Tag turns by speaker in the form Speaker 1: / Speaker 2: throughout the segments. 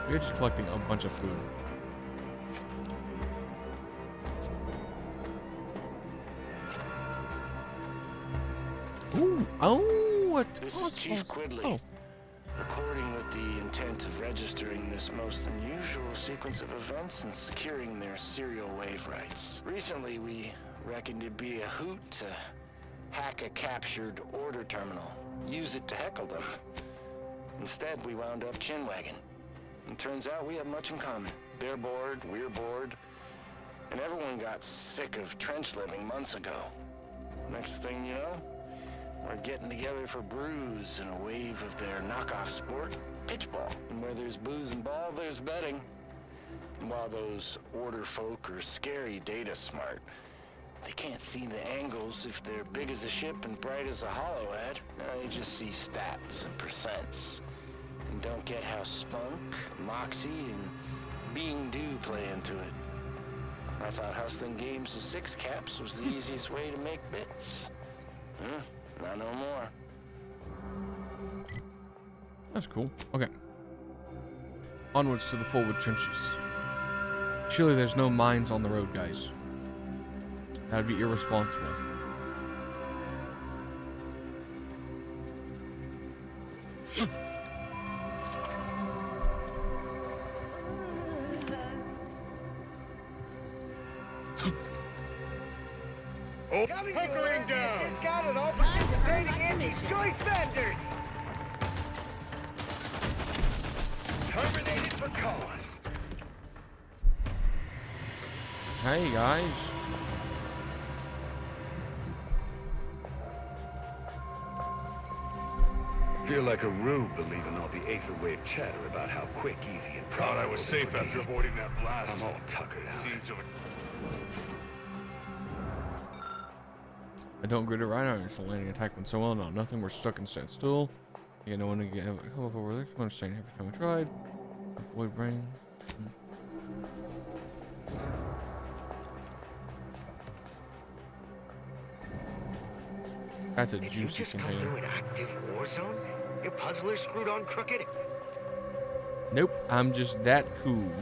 Speaker 1: We're just collecting a bunch of food. Ooh, oh, what?
Speaker 2: This is Chief Quidley,
Speaker 1: Oh,
Speaker 2: recording with the intent of registering this most unusual sequence of events and securing their serial wave rights. Recently, we reckoned it'd be a hoot to hack a captured order terminal, use it to heckle them. Instead, we wound up chinwagging. And turns out we have much in common. They're bored, we're bored, and everyone got sick of trench living months ago. Next thing you know, we're getting together for brews and a wave of their knockoff sport, pitchball. And where there's booze and ball, there's betting. And while those order folk are scary data smart, they can't see the angles if they're big as a ship and bright as a hollow ad. They just see stats and percents. And don't get how spunk, moxie, and being due play into it. I thought hustling games with six caps was the easiest way to make bits. Not no more.
Speaker 1: that's cool. Okay. Onwards to the forward trenches. Surely there's no mines on the road, guys. That would be irresponsible.
Speaker 3: Hunkering down! Discounted all participating Andy's Choice vendors! Terminated for cause!
Speaker 1: Hey, guys.
Speaker 4: Feel like a rube believing all the Aether Wave chatter about how quick, easy, and
Speaker 5: Thought I
Speaker 4: profitable
Speaker 5: was
Speaker 4: this
Speaker 5: safe
Speaker 4: would
Speaker 5: after
Speaker 4: be.
Speaker 5: avoiding that blast.
Speaker 4: I'm all tuckered out.
Speaker 5: Seems to have...
Speaker 1: I don't grid it right now. You're still landing attack went so well. No, nothing. We're stuck and stand still. You get no one to get come up over there. I'm understanding every time I tried. Avoid brain. That's a
Speaker 3: Did you
Speaker 1: juicy
Speaker 3: just come
Speaker 1: container.
Speaker 3: through an active war zone? Your puzzler screwed on crooked?
Speaker 1: Nope, I'm just that cool.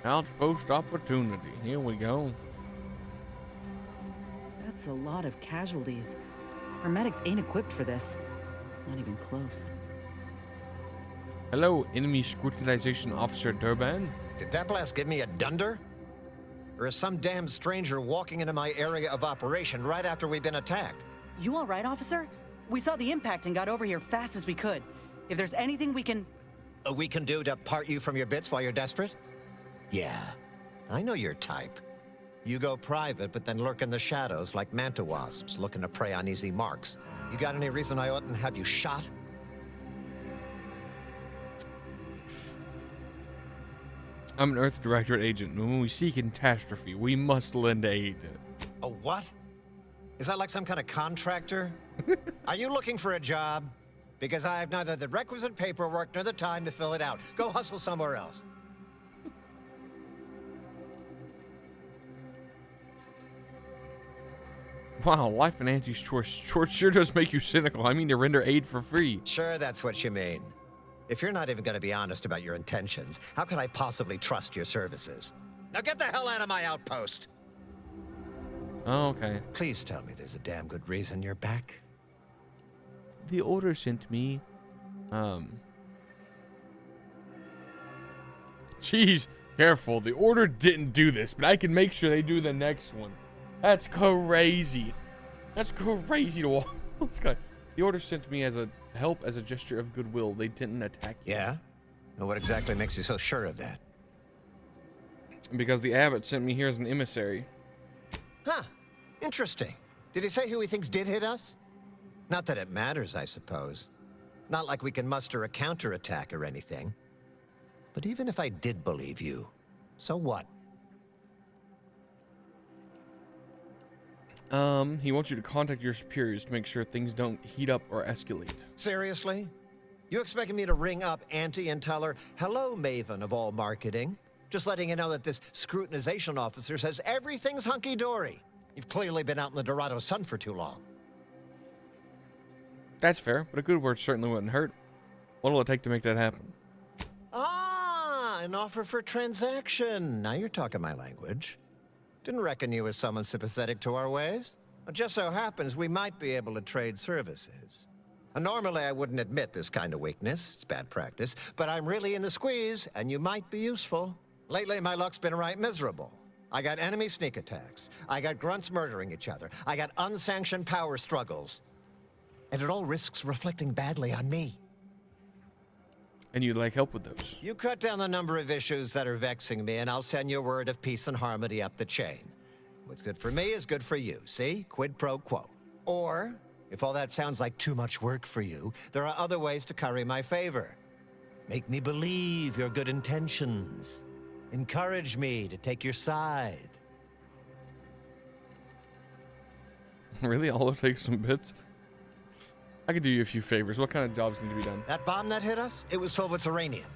Speaker 1: Outpost opportunity. Here we go.
Speaker 6: That's a lot of casualties. Our medics ain't equipped for this. Not even close.
Speaker 1: Hello, enemy scrutinization officer Durban.
Speaker 7: Did that blast give me a dunder? Or is some damn stranger walking into my area of operation right after we've been attacked?
Speaker 6: You all right, officer? We saw the impact and got over here fast as we could. If there's anything we can...
Speaker 7: We can do to part you from your bits while you're desperate? Yeah, I know your type. You go private, but then lurk in the shadows like manta wasps looking to prey on easy marks. You got any reason I oughtn't have you shot?
Speaker 1: I'm an Earth Directorate agent, and when we see catastrophe, we must lend aid.
Speaker 7: A what? Is that like some kind of contractor? Are you looking for a job? Because I have neither the requisite paperwork nor the time to fill it out. Go hustle somewhere else.
Speaker 1: Wow, life in Angie's Choice sure does make you cynical. I mean to render aid for free.
Speaker 7: Sure, that's what you mean. If you're not even going to be honest about your intentions, how could I possibly trust your services? Now get the hell out of my outpost!
Speaker 1: Oh, okay.
Speaker 7: Please tell me there's a damn good reason you're back.
Speaker 1: The order sent me, Jeez, careful. The order didn't do this, but I can make sure they do the next one. That's crazy. That's crazy to watch. The order sent me as a help, as a gesture of goodwill. They didn't attack you.
Speaker 7: Yeah? Well, what exactly makes you so sure of that?
Speaker 1: Because the abbot sent me here as an emissary.
Speaker 7: Huh. Interesting. Did he say who he thinks did hit us? Not that it matters, I suppose. Not like we can muster a counterattack or anything. But even if I did believe you, so what?
Speaker 1: He wants you to contact your superiors to make sure things don't heat up or escalate.
Speaker 7: Seriously? You expecting me to ring up Auntie and tell her, hello, Maven of all marketing? Just letting you know that this scrutinization officer says everything's hunky-dory. You've clearly been out in the Dorado sun for too long.
Speaker 1: That's fair, but a good word certainly wouldn't hurt. What will it take to make that happen?
Speaker 7: Ah, an offer for transaction. Now you're talking my language. Didn't reckon you was someone sympathetic to our ways. It just so happens we might be able to trade services. Normally I wouldn't admit this kind of weakness. It's bad practice. But I'm really in the squeeze, and you might be useful. Lately, my luck's been right miserable. I got enemy sneak attacks. I got grunts murdering each other. I got unsanctioned power struggles. And it all risks reflecting badly on me.
Speaker 1: And you'd like help with those.
Speaker 7: You cut down the number of issues that are vexing me, and I'll send you word of peace and harmony up the chain. What's good for me is good for you, see? Quid pro quo. Or, if all that sounds like too much work for you, there are other ways to curry my favor. Make me believe your good intentions. Encourage me to take your side.
Speaker 1: Really? I'll take some bits? I could do you a few favors. What kind of jobs need to be done?
Speaker 7: That bomb that hit us, it was filled with uranium.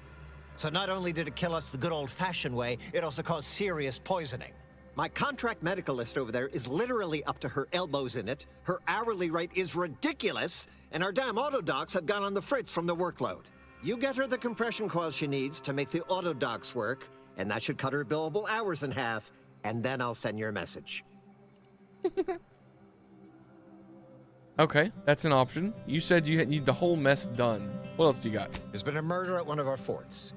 Speaker 7: So not only did it kill us the good old-fashioned way, it also caused serious poisoning. My contract medicalist over there is literally up to her elbows in it, her hourly rate is ridiculous, and our damn autodocs have gone on the fritz from the workload. You get her the compression coil she needs to make the autodocs work, and that should cut her billable hours in half, and then I'll send your message.
Speaker 1: Okay, that's an option. You said you need the whole mess done. What else do you got?
Speaker 7: There's been a murder at one of our forts.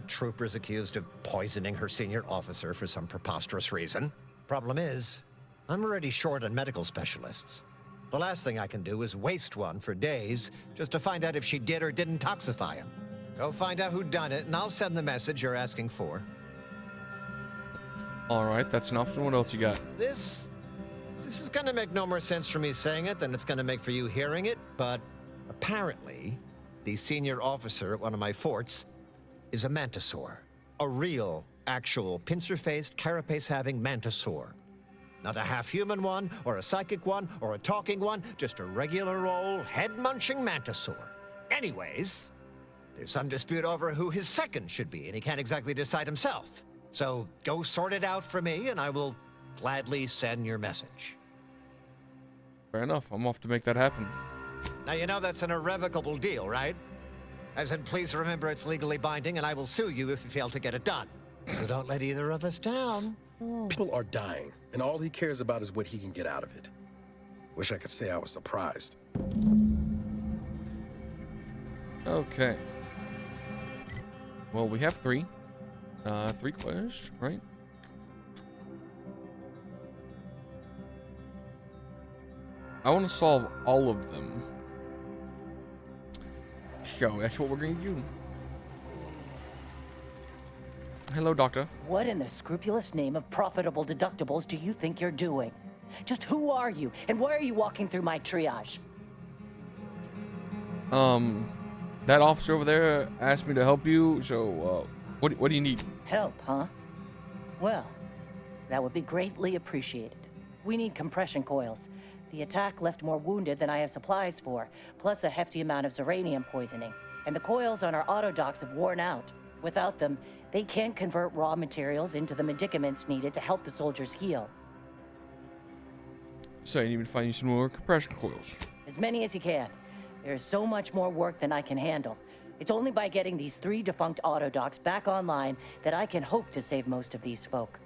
Speaker 7: Troopers accused of poisoning her senior officer for some preposterous reason. Problem is, I'm already short on medical specialists. The last thing I can do is waste one for days just to find out if she did or didn't toxify him. Go find out who done it, and I'll send the message you're asking for.
Speaker 1: All right, that's an option. What else you got?
Speaker 7: This is gonna make no more sense for me saying it than it's gonna make for you hearing it, but apparently, the senior officer at one of my forts is a mantisaur. A real, actual, pincer-faced, carapace-having mantisaur. Not a half-human one, or a psychic one, or a talking one, just a regular old head-munching mantisaur. Anyways, there's some dispute over who his second should be, and he can't exactly decide himself. So go sort it out for me, and I will gladly send your message.
Speaker 1: Fair enough. I'm off to make that happen.
Speaker 7: Now, you know that's an irrevocable deal, right? As in, please remember it's legally binding, and I will sue you if you fail to get it done. So don't let either of us down.
Speaker 5: People are dying, and all he cares about is what he can get out of it. Wish I could say I was surprised.
Speaker 1: Okay. Well, we have three. Three questions, right? I want to solve all of them. So that's what we're going to do. Hello, doctor.
Speaker 8: What in the scrupulous name of profitable deductibles do you think you're doing? Just who are you, and why are you walking through my triage?
Speaker 1: That officer over there asked me to help you, so, what do you need?
Speaker 8: Help, huh? Well, that would be greatly appreciated. We need compression coils. The attack left more wounded than I have supplies for, plus a hefty amount of uranium poisoning. And the coils on our autodocs have worn out. Without them, they can't convert raw materials into the medicaments needed to help the soldiers heal.
Speaker 1: So you need me to find you some more compression coils.
Speaker 8: As many as you can. There's so much more work than I can handle. It's only by getting these 3 defunct autodocs back online that I can hope to save most of these folk.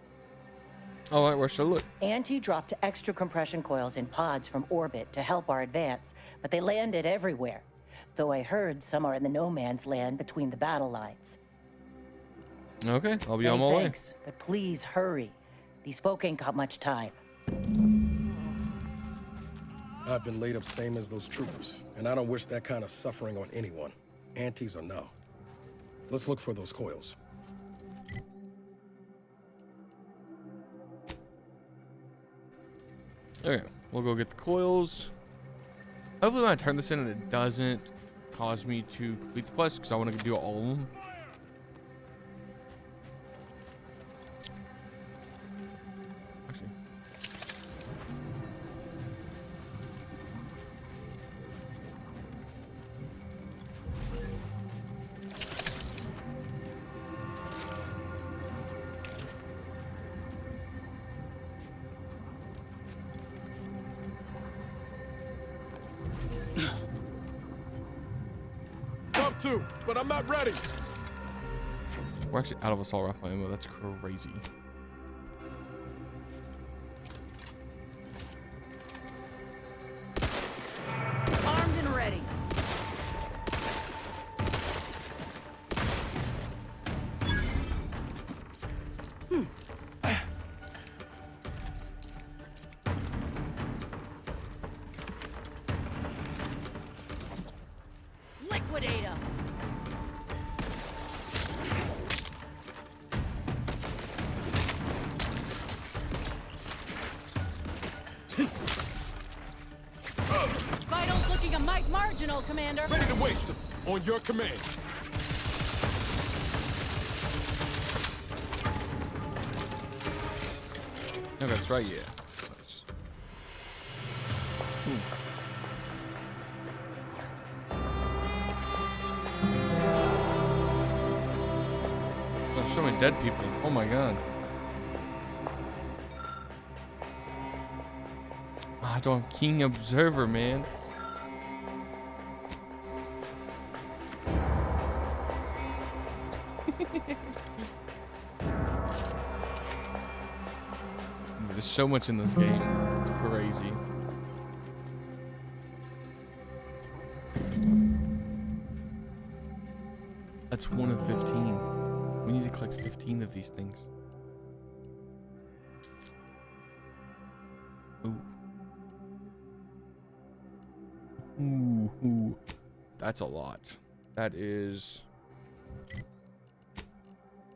Speaker 1: All right, where should I look?
Speaker 8: Auntie dropped extra compression coils in pods from orbit to help our advance, but they landed everywhere. Though I heard some are in the no man's land between the battle lines.
Speaker 1: Okay, I'll be on my way.
Speaker 8: Thanks, but please hurry. These folk ain't got much time.
Speaker 5: I've been laid up same as those troopers, and I don't wish that kind of suffering on anyone. Aunties or no. Let's look for those coils.
Speaker 1: Okay, we'll go get the coils. Hopefully when I turn this in and it doesn't cause me to complete the quest, because I want to do all of them. Actually.
Speaker 9: too, but I'm not ready.
Speaker 1: We're actually out of assault rifle ammo. That's crazy.
Speaker 6: Armed and ready. Liquidate him. Vitals looking a mite marginal, Commander.
Speaker 9: Ready to waste them. On your command.
Speaker 1: No, that's right, yeah. There's so many dead people. Oh my god. I don't have King Observer, man. There's so much in this game. It's crazy. That's 1 of 15. We need to collect 15 of these things. Ooh. Ooh. That's a lot. That is...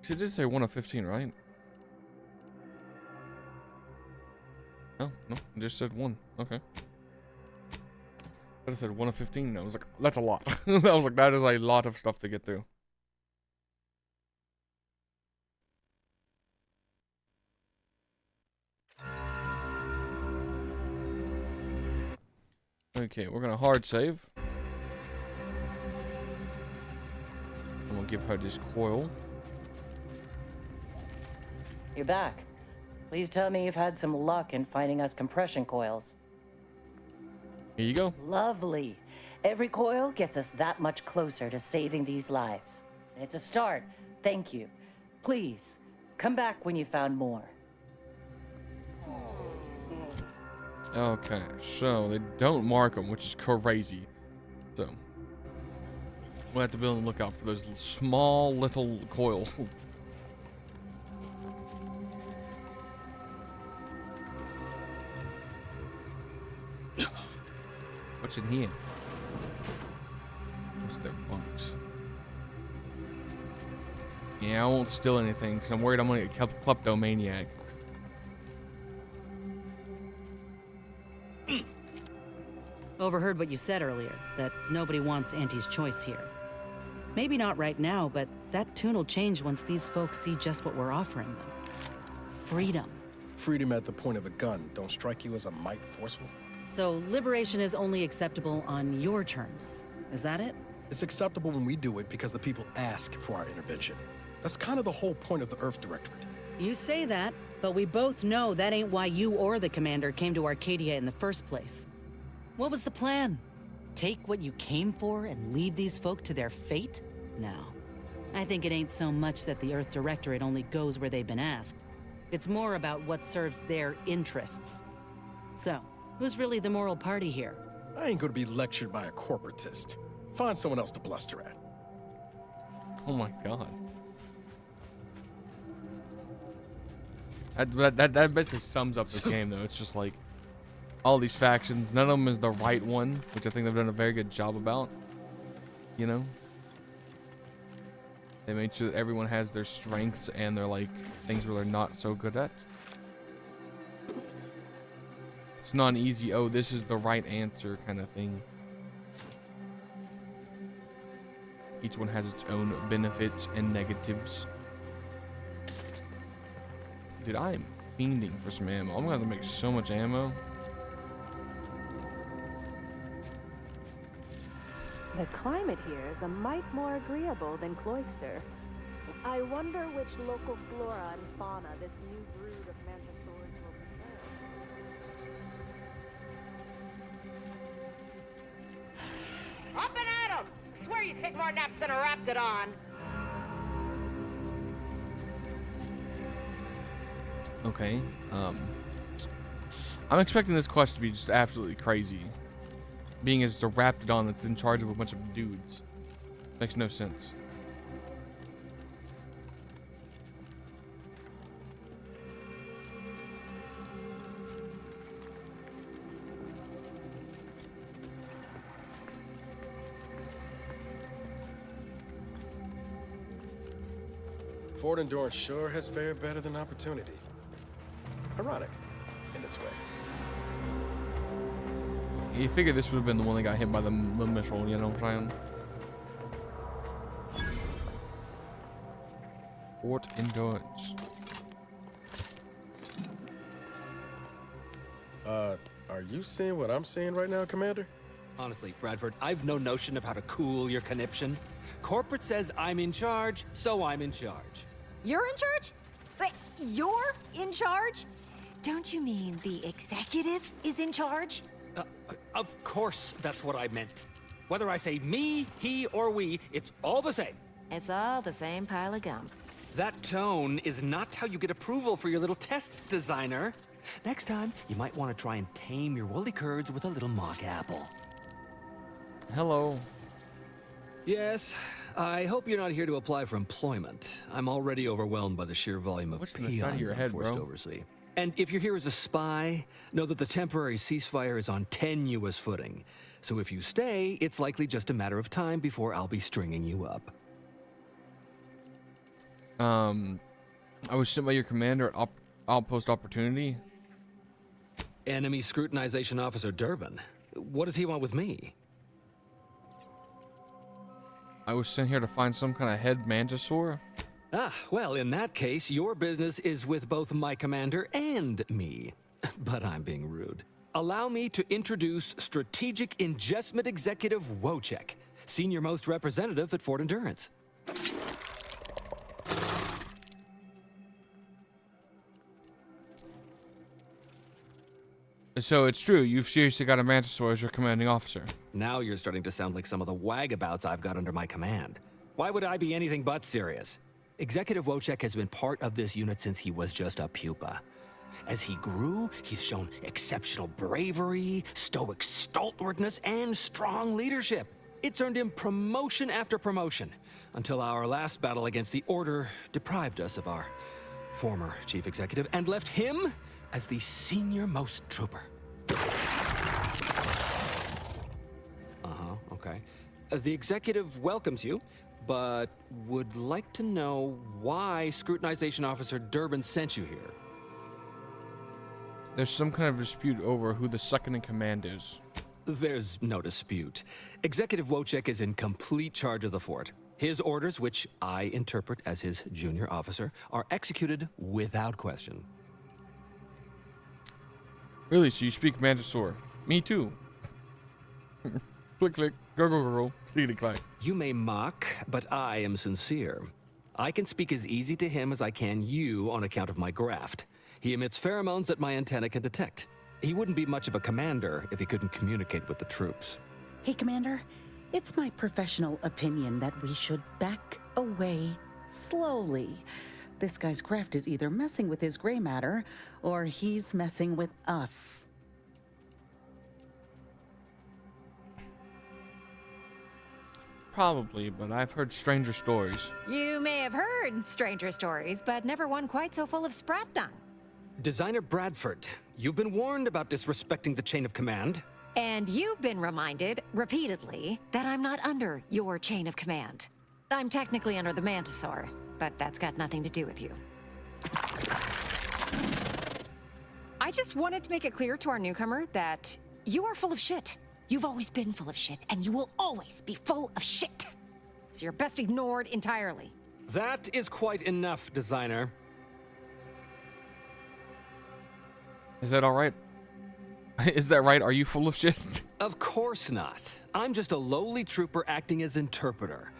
Speaker 1: So it did say 1 of 15, right? No, it just said 1. Okay. But it said 1 of 15. I was like, that's a lot. I was like, that is a lot of stuff to get through. Okay, we're gonna hard save. And we'll give her this coil.
Speaker 8: You're back. Please tell me you've had some luck in finding us compression coils.
Speaker 1: Here you go.
Speaker 8: Lovely. Every coil gets us that much closer to saving these lives. And it's a start. Thank you. Please, come back when you found more.
Speaker 1: Okay, so they don't mark them, which is crazy. So we'll have to be on the lookout for those small little coils. What's in here? What's their bunks? Yeah, I won't steal anything because I'm worried I'm gonna get kleptomaniac.
Speaker 6: Overheard what you said earlier, that nobody wants Auntie's choice here. Maybe not right now, but that tune'll change once these folks see just what we're offering them. Freedom.
Speaker 5: Freedom at the point of a gun don't strike you as a mite forceful?
Speaker 6: So liberation is only acceptable on your terms. Is that it?
Speaker 5: It's acceptable when we do it because the people ask for our intervention. That's kind of the whole point of the Earth Directorate.
Speaker 6: You say that, but we both know that ain't why you or the commander came to Arcadia in the first place. What was the plan? Take what you came for and leave these folk to their fate? No. I think it ain't so much that the Earth Directorate only goes where they've been asked. It's more about what serves their interests. So, who's really the moral party here?
Speaker 5: I ain't gonna be lectured by a corporatist. Find someone else to bluster at.
Speaker 1: Oh my god. That basically sums up this game, though. It's just like all these factions. None of them is the right one, which I think they've done a very good job about. You know, they made sure that everyone has their strengths and their like things where they're not so good at. It's not an easy, oh, this is the right answer kind of thing. Each one has its own benefits and negatives. Dude, I am fiending for some ammo. I'm gonna have to make so much ammo.
Speaker 10: The climate here is a mite more agreeable than Cloister. I wonder which local flora and fauna this new brood of mantisaurs will prepare.
Speaker 3: Up and at 'em! Swear
Speaker 11: you take more naps than a Raptidon.
Speaker 1: Okay. I'm expecting this quest to be just absolutely crazy. Being as it's a Raptidon that's in charge of a bunch of dudes. Makes no sense.
Speaker 5: Fort Endurance sure has fared better than Opportunity. Ironic, in its way.
Speaker 1: You figure this would have been the one that got hit by the missile, you know what I'm saying? Fort Endurance.
Speaker 5: Are you seeing what I'm seeing right now, Commander?
Speaker 12: Honestly, Bradford, I've no notion of how to cool your conniption. Corporate says I'm in charge, so I'm in charge.
Speaker 13: You're in charge? Wait, you're in charge? Don't you mean the executive is in charge?
Speaker 12: Of course that's what I meant. Whether I say me, he, or we, it's all the same.
Speaker 13: It's all the same pile of gum.
Speaker 12: That tone is not how you get approval for your little tests, designer. Next time, you might want to try and tame your woolly curds with a little mock apple.
Speaker 1: Hello.
Speaker 12: Yes, I hope you're not here to apply for employment. I'm already overwhelmed by the sheer volume of peons I'm forced to oversee. And if you're here as a spy, know that the temporary ceasefire is on tenuous footing. So if you stay, it's likely just a matter of time before I'll be stringing you up.
Speaker 1: I was sent by your commander at Outpost Opportunity.
Speaker 12: Enemy Scrutinization Officer Durbin. What does he want with me?
Speaker 1: I was sent here to find some kind of head Mantisaur.
Speaker 12: Ah, well, in that case, your business is with both my commander and me. But I'm being rude. Allow me to introduce Strategic Ingestment Executive Wojciech, Senior Most Representative at Fort Endurance.
Speaker 1: So it's true, you've seriously got a Mantisaur as your commanding officer.
Speaker 12: Now you're starting to sound like some of the wagabouts I've got under my command. Why would I be anything but serious? Executive Wojciech has been part of this unit since he was just a pupa. As he grew, he's shown exceptional bravery, stoic stalwartness, and strong leadership. It's earned him promotion after promotion, until our last battle against the Order deprived us of our former chief executive and left him as the senior-most trooper. Okay. The executive welcomes you, but would like to know why Scrutinization Officer Durbin sent you here.
Speaker 1: There's some kind of dispute over who the second-in-command is.
Speaker 12: There's no dispute. Executive Wojciech is in complete charge of the fort. His orders, which I interpret as his junior officer, are executed without question.
Speaker 1: Really? So you speak Mantisaur? Me too. Click, click. Go, go, go, go. Clickety, clack.
Speaker 12: You may mock, but I am sincere. I can speak as easy to him as I can you on account of my graft. He emits pheromones that my antenna can detect. He wouldn't be much of a commander if he couldn't communicate with the troops.
Speaker 6: Hey, Commander. It's my professional opinion that we should back away slowly. This guy's craft is either messing with his gray matter, or he's messing with us.
Speaker 1: Probably, but I've heard stranger stories.
Speaker 13: You may have heard stranger stories, but never one quite so full of sprat dung.
Speaker 12: Designer Bradford, you've been warned about disrespecting the chain of command.
Speaker 13: And you've been reminded, repeatedly, that I'm not under your chain of command. I'm technically under the Mantisaur, but that's got nothing to do with you. I just wanted to make it clear to our newcomer that you are full of shit. You've always been full of shit, and you will always be full of shit. So you're best ignored entirely.
Speaker 12: That is quite enough, designer.
Speaker 1: Is that all right? Is that right? Are you full of shit?
Speaker 12: Of course not. I'm just a lowly trooper acting as interpreter.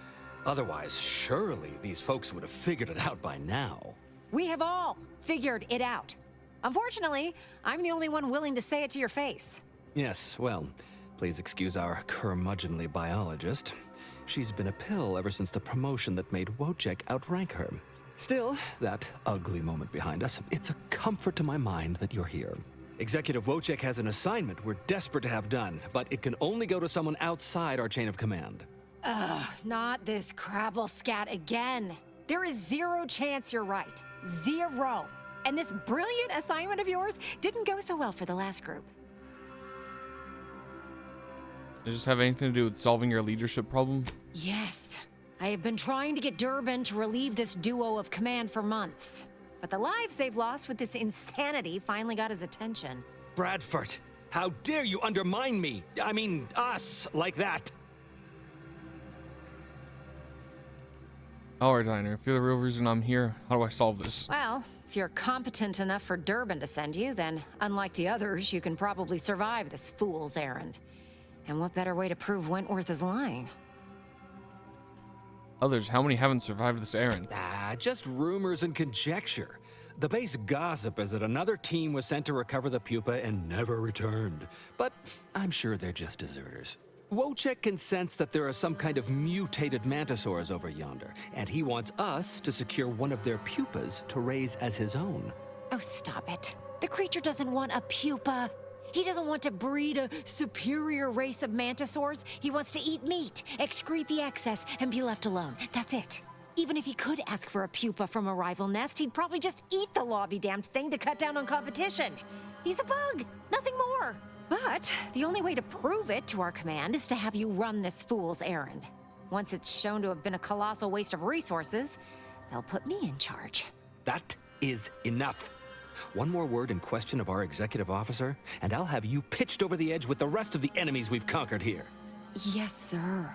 Speaker 12: Otherwise, surely these folks would have figured it out by now.
Speaker 13: We have all figured it out. Unfortunately, I'm the only one willing to say it to your face.
Speaker 12: Yes, well, please excuse our curmudgeonly biologist. She's been a pill ever since the promotion that made Wojciech outrank her. Still, that ugly moment behind us, it's a comfort to my mind that you're here. Executive Wojciech has an assignment we're desperate to have done, but it can only go to someone outside our chain of command.
Speaker 13: Ugh, not this crabble scat again. There is zero chance you're right. Zero. And this brilliant assignment of yours didn't go so well for the last group.
Speaker 1: Does this have anything to do with solving your leadership problem?
Speaker 13: Yes. I have been trying to get Durbin to relieve this duo of command for months. But the lives they've lost with this insanity finally got his attention.
Speaker 12: Bradford, how dare you undermine me? I mean, us, like that.
Speaker 1: Alright, Diner, if you're the real reason I'm here, how do I solve this?
Speaker 13: Well, if you're competent enough for Durbin to send you, then unlike the others, you can probably survive this fool's errand. And what better way to prove Wentworth is lying?
Speaker 1: Others, how many haven't survived this errand?
Speaker 12: Just rumors and conjecture. The base gossip is that another team was sent to recover the pupa and never returned. But I'm sure they're just deserters. Wojciech can sense that there are some kind of mutated mantisaurs over yonder, and he wants us to secure one of their pupas to raise as his own.
Speaker 13: Oh, stop it. The creature doesn't want a pupa. He doesn't want to breed a superior race of mantisaurs. He wants to eat meat, excrete the excess, and be left alone. That's it. Even if he could ask for a pupa from a rival nest, he'd probably just eat the law-be-damned thing to cut down on competition. He's a bug, nothing more. But the only way to prove it to our command is to have you run this fool's errand. Once it's shown to have been a colossal waste of resources, they'll put me in charge.
Speaker 12: That is enough. One more word in question of our executive officer, and I'll have you pitched over the edge with the rest of the enemies we've conquered here.
Speaker 13: Yes, sir.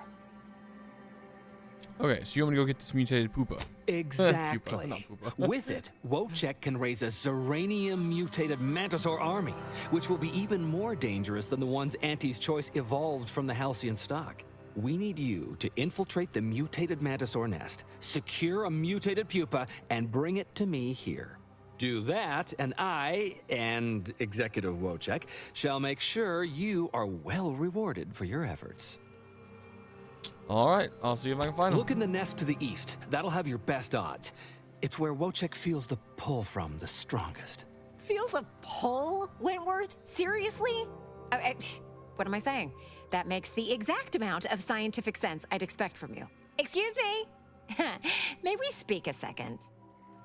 Speaker 1: Okay, so you want me to go get this mutated pupa?
Speaker 12: Exactly.
Speaker 1: Pupa, not pupa.
Speaker 12: With it, Wojciech can raise a Zeranium-mutated Mantisaur army, which will be even more dangerous than the ones Auntie's Choice evolved from the Halcyon stock. We need you to infiltrate the mutated Mantisaur nest, secure a mutated pupa, and bring it to me here. Do that, and I, and Executive Wojciech, shall make sure you are well rewarded for your efforts.
Speaker 1: Alright, I'll see if I can find him.
Speaker 12: Look in the nest to the east. That'll have your best odds. It's where Wojciech feels the pull from the strongest.
Speaker 13: Feels a pull, Wentworth? Seriously? What am I saying? That makes the exact amount of scientific sense I'd expect from you. Excuse me? May we speak a second?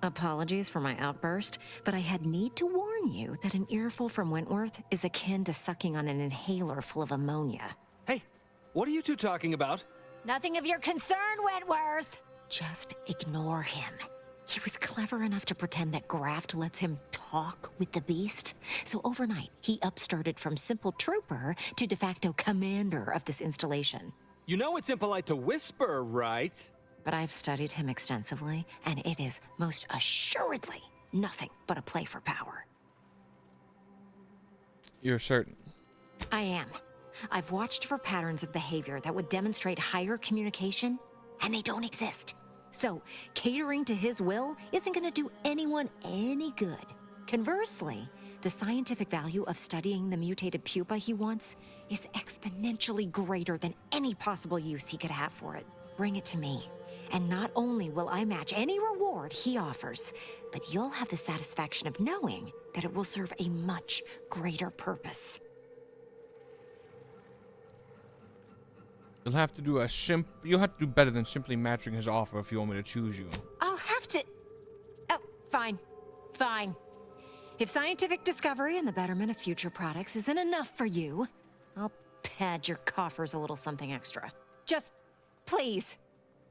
Speaker 13: Apologies for my outburst, but I had need to warn you that an earful from Wentworth is akin to sucking on an inhaler full of ammonia.
Speaker 12: Hey, what are you two talking about?
Speaker 13: Nothing of your concern, Wentworth! Just ignore him. He was clever enough to pretend that Graft lets him talk with the beast. So overnight, he upstarted from simple trooper to de facto commander of this installation.
Speaker 12: You know it's impolite to whisper, right?
Speaker 13: But I've studied him extensively, and it is most assuredly nothing but a play for power.
Speaker 1: You're certain?
Speaker 13: I am. I've watched for patterns of behavior that would demonstrate higher communication, and they don't exist. So, catering to his will isn't going to do anyone any good. Conversely, the scientific value of studying the mutated pupa he wants is exponentially greater than any possible use he could have for it. Bring it to me, and not only will I match any reward he offers, but you'll have the satisfaction of knowing that it will serve a much greater purpose.
Speaker 1: You'll have to do better than simply matching his offer if you want me to choose you.
Speaker 13: I'll have to... Oh, fine. Fine. If scientific discovery and the betterment of future products isn't enough for you, I'll pad your coffers a little something extra. Just, please,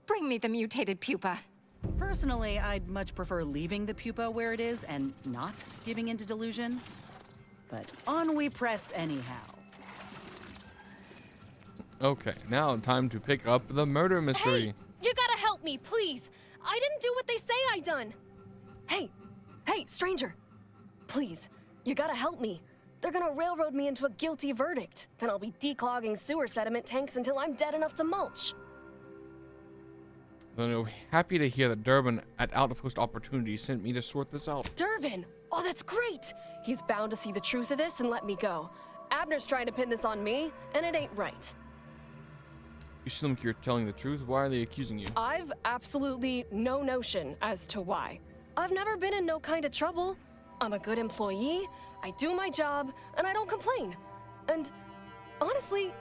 Speaker 13: bring me the mutated pupa.
Speaker 6: Personally, I'd much prefer leaving the pupa where it is and not giving into delusion. But on we press anyhow.
Speaker 1: Okay, now time to pick up the murder mystery.
Speaker 14: Hey, you gotta help me, please. I didn't do what they say I done. Hey, stranger. Please, you gotta help me. They're gonna railroad me into a guilty verdict. Then I'll be declogging sewer sediment tanks until I'm dead enough to mulch.
Speaker 1: Then you'll be happy to hear that Durbin at Outpost Opportunity sent me to sort this out.
Speaker 14: Durbin? Oh, that's great. He's bound to see the truth of this and let me go. Abner's trying to pin this on me, and it ain't right.
Speaker 1: You seem like you're telling the truth. Why are they accusing you?
Speaker 14: I've absolutely no notion as to why. I've never been in no kind of trouble. I'm a good employee, I do my job, and I don't complain. And honestly,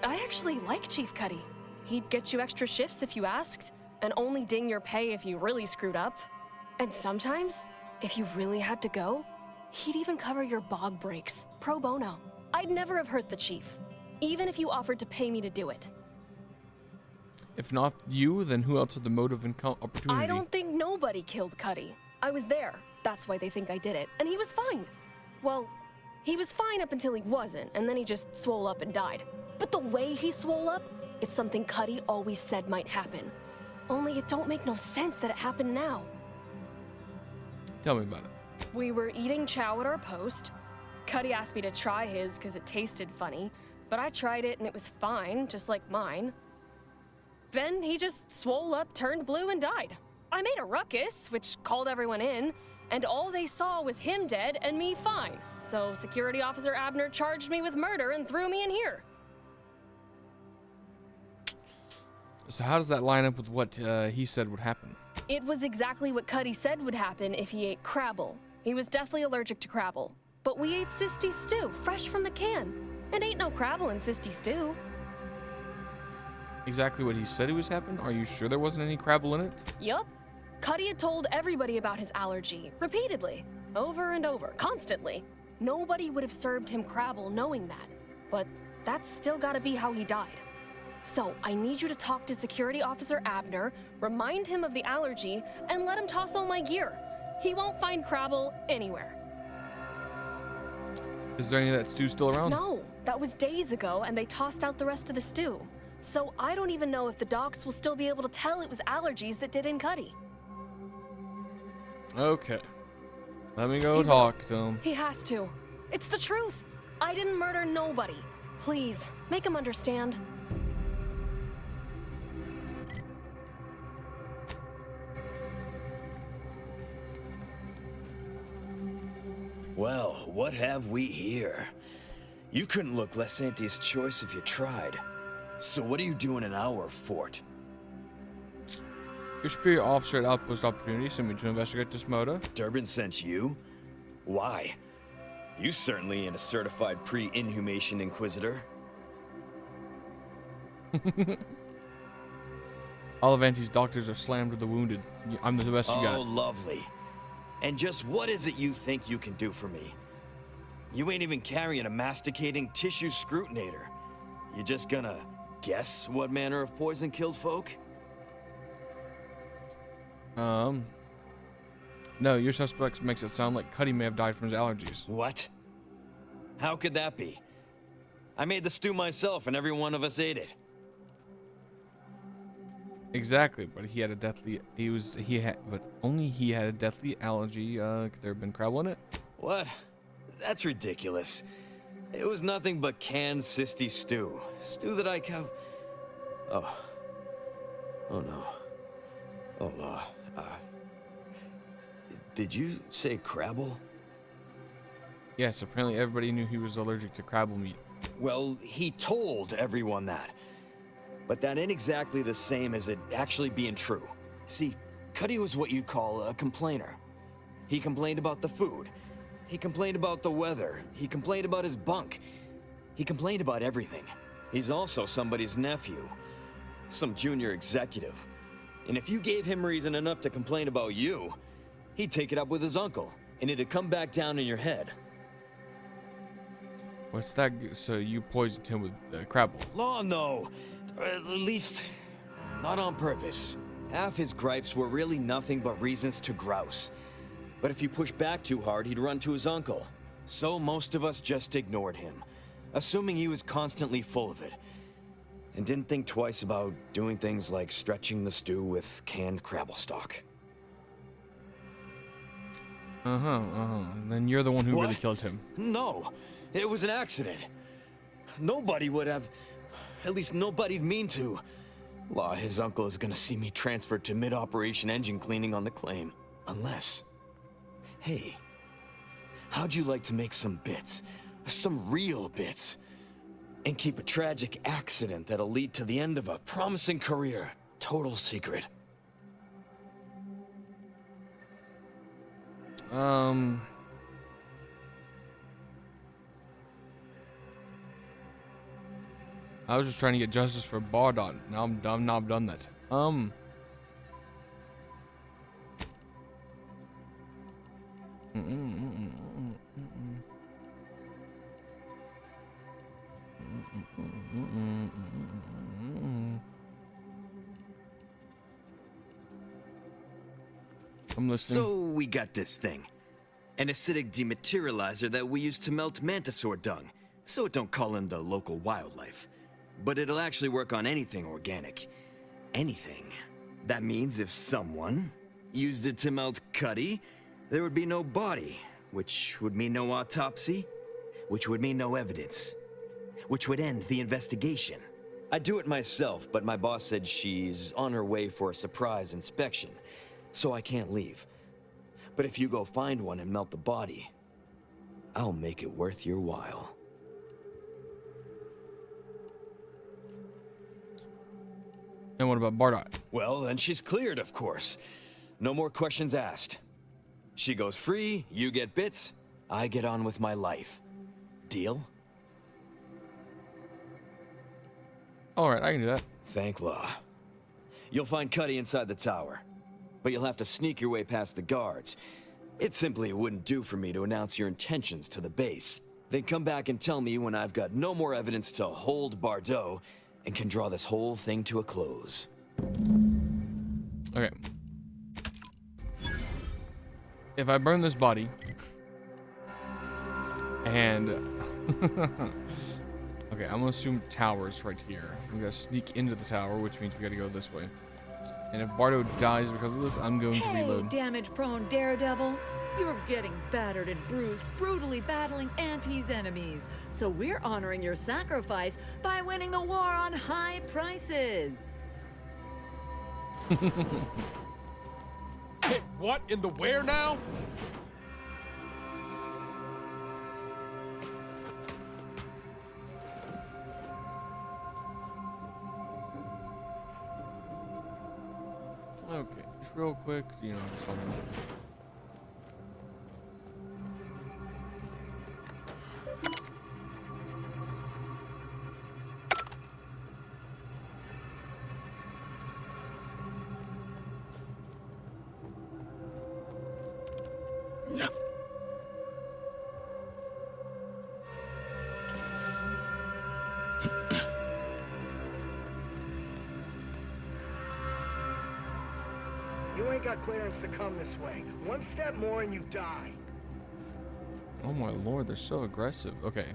Speaker 14: I actually like Chief Cuddy. He'd get you extra shifts if you asked, and only ding your pay if you really screwed up. And sometimes, if you really had to go, he'd even cover your bog breaks, pro bono. I'd never have hurt the Chief, even if you offered to pay me to do it.
Speaker 1: If not you, then who else had the motive and opportunity?
Speaker 14: I don't think nobody killed Cuddy. I was there. That's why they think I did it. And he was fine. Well, he was fine up until he wasn't, and then he just swole up and died. But the way he swole up, it's something Cuddy always said might happen. Only it don't make no sense that it happened now.
Speaker 1: Tell me about it.
Speaker 14: We were eating chow at our post. Cuddy asked me to try his because it tasted funny, but I tried it and it was fine, just like mine. Then he just swole up, turned blue, and died. I made a ruckus, which called everyone in, and all they saw was him dead and me fine. So Security Officer Abner charged me with murder and threw me in here.
Speaker 1: So how does that line up with what he said would happen?
Speaker 14: It was exactly what Cuddy said would happen if he ate Crabble. He was deathly allergic to Crabble. But we ate Sisty stew, fresh from the can. And ain't no Crabble in Sisty stew.
Speaker 1: Exactly what he said it was happening? Are you sure there wasn't any Crabble in it?
Speaker 14: Yup. Cuddy had told everybody about his allergy, repeatedly, over and over, constantly. Nobody would have served him Crabble knowing that. But that's still gotta be how he died. So, I need you to talk to Security Officer Abner, remind him of the allergy, and let him toss all my gear. He won't find Crabble anywhere.
Speaker 1: Is there any of that stew still around?
Speaker 14: No, that was days ago, and they tossed out the rest of the stew. So, I don't even know if the docs will still be able to tell it was allergies that did in Cuddy.
Speaker 1: Okay. Let me go talk to him.
Speaker 14: He has to. It's the truth. I didn't murder nobody. Please, make him understand.
Speaker 15: Well, what have we here? You couldn't look less Auntie's choice if you tried. So what are you doing in our fort?
Speaker 1: Your superior officer at Outpost Opportunity sent me to investigate this motive.
Speaker 15: Durbin sent you? Why? You certainly ain't a certified pre-inhumation inquisitor.
Speaker 1: All of Auntie's doctors are slammed with the wounded. I'm the best you got.
Speaker 15: Oh, lovely. And just what is it you think you can do for me? You ain't even carrying a masticating tissue scrutinator. You just gonna guess what manner of poison killed folk?
Speaker 1: No, your suspect makes it sound like Cuddy may have died from his allergies.
Speaker 15: What? How could that be? I made the stew myself and every one of us ate it.
Speaker 1: Exactly, but he had a deathly, only he had a deathly allergy. Could there have been Crabble in it?
Speaker 15: What? That's ridiculous. It was nothing but canned Sisty stew. Stew that I Oh. Oh no. Oh, did you say Crabble?
Speaker 1: Yes, apparently everybody knew he was allergic to Crabble meat.
Speaker 15: Well, he told everyone that. But that ain't exactly the same as it actually being true. See, Cuddy was what you'd call a complainer. He complained about the food. He complained about the weather. He complained about his bunk. He complained about everything. He's also somebody's nephew. Some junior executive. And if you gave him reason enough to complain about you, he'd take it up with his uncle, and it'd come back down in your head.
Speaker 1: What's that? So you poisoned him with Crabble?
Speaker 15: Oh, no. At least, not on purpose. Half his gripes were really nothing but reasons to grouse. But if you push back too hard, he'd run to his uncle. So most of us just ignored him, assuming he was constantly full of it. And didn't think twice about doing things like stretching the stew with canned Crabble stock.
Speaker 1: Then you're the one who really killed him.
Speaker 15: No, it was an accident. Nobody would have... At least nobody'd mean to. Law, his uncle is gonna see me transferred to mid-operation engine cleaning on the claim. Unless... Hey, how'd you like to make some bits? Some real bits? And keep a tragic accident that'll lead to the end of a promising career. Total secret.
Speaker 1: I was just trying to get justice for Bardot. Now I'm done. Now I've done that. I'm listening.
Speaker 15: So we got this thing. An acidic dematerializer that we use to melt mantisaur dung, so it don't call in the local wildlife. But it'll actually work on anything organic. Anything. That means if someone used it to melt Cuddy, there would be no body, which would mean no autopsy, which would mean no evidence, which would end the investigation. I'd do it myself, but my boss said she's on her way for a surprise inspection, so I can't leave. But if you go find one and melt the body, I'll make it worth your while.
Speaker 1: And what about Bardot?
Speaker 15: Well, then she's cleared, of course. No more questions asked. She goes free, you get bits, I get on with my life. Deal?
Speaker 1: Alright, I can do that.
Speaker 15: Thank law. You'll find Cuddy inside the tower, but you'll have to sneak your way past the guards. It simply wouldn't do for me to announce your intentions to the base. Then come back and tell me when I've got no more evidence to hold Bardot and can draw this whole thing to a close.
Speaker 1: Okay. If I burn this body and okay, I'm gonna assume tower's right here. We gotta sneak into the tower, which means we gotta go this way. And if Bardo dies because of this, I'm going to reload.
Speaker 16: Damage-prone daredevil. You're getting battered and bruised, brutally battling Auntie's enemies. So we're honoring your sacrifice by winning the war on high prices.
Speaker 9: Hit what in the where now?
Speaker 1: Okay, just real quick, you know, just on
Speaker 3: You ain't got clearance to come this way. One step more and you die.
Speaker 1: Oh my lord, they're so aggressive. Okay.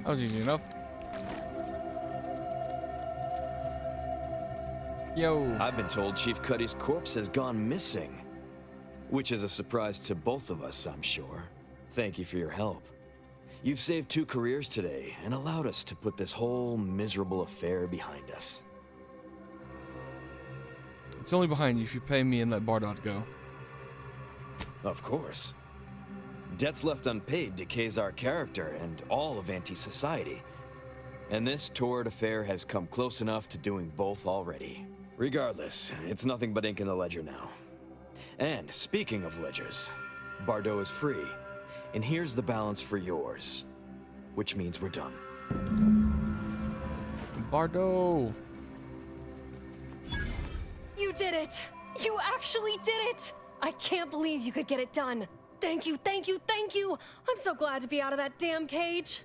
Speaker 1: That was easy enough. Yo.
Speaker 15: I've been told Chief Cuddy's corpse has gone missing. Which is a surprise to both of us, I'm sure. Thank you for your help. You've saved 2 careers today and allowed us to put this whole miserable affair behind us.
Speaker 1: It's only behind you if you pay me and let Bardot go.
Speaker 15: Of course. Debts left unpaid decays our character and all of anti-society. And this torrid affair has come close enough to doing both already. Regardless, it's nothing but ink in the ledger now. And speaking of ledgers, Bardot is free. And here's the balance for yours. Which means we're done.
Speaker 1: Bardot!
Speaker 14: You did it! You actually did it! I can't believe you could get it done. Thank you, thank you, thank you! I'm so glad to be out of that damn cage.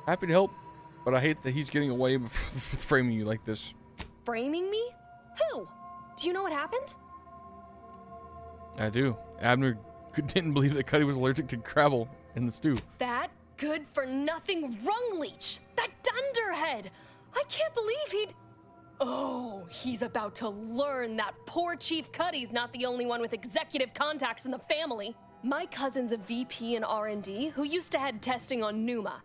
Speaker 1: Happy to help, but I hate that he's getting away with framing you like this.
Speaker 14: Framing me? Who? Do you know what happened?
Speaker 1: I do. Abner didn't believe that Cuddy was allergic to gravel in the stew.
Speaker 14: That good-for-nothing rung leech! That dunderhead! I can't believe he'd... Oh, he's about to learn that poor Chief Cuddy's not the only one with executive contacts in the family. My cousin's a VP in R&D who used to head testing on Numa.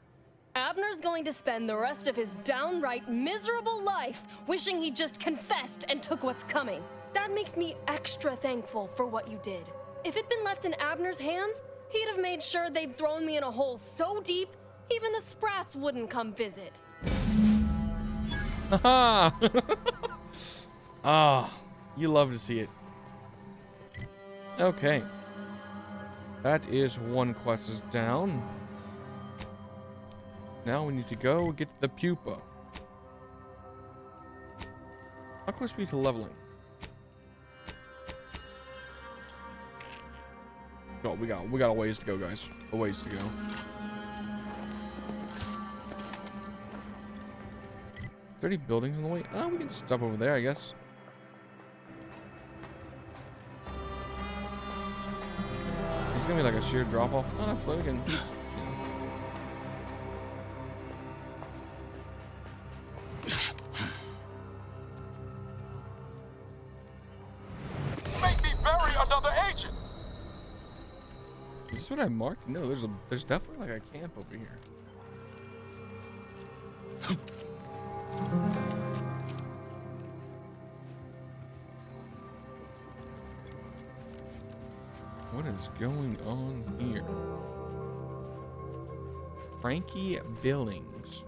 Speaker 14: Abner's going to spend the rest of his downright miserable life wishing he just confessed and took what's coming. That makes me extra thankful for what you did. If it'd been left in Abner's hands, he'd have made sure they'd thrown me in a hole so deep, even the Sprats wouldn't come visit.
Speaker 1: Haha! Ah, you love to see it. Okay. That is one quest is down. Now we need to go get the pupa. How close are we to leveling? Oh, we got a ways to go, guys. A ways to go. Is there any buildings on the way? Oh, we can stop over there, I guess. It's gonna be like a sheer drop off. Oh, that's slow again.
Speaker 9: Make me bury another agent.
Speaker 1: Is this what I marked? No, there's definitely like a camp over here. What is going on here? Frankie Billings.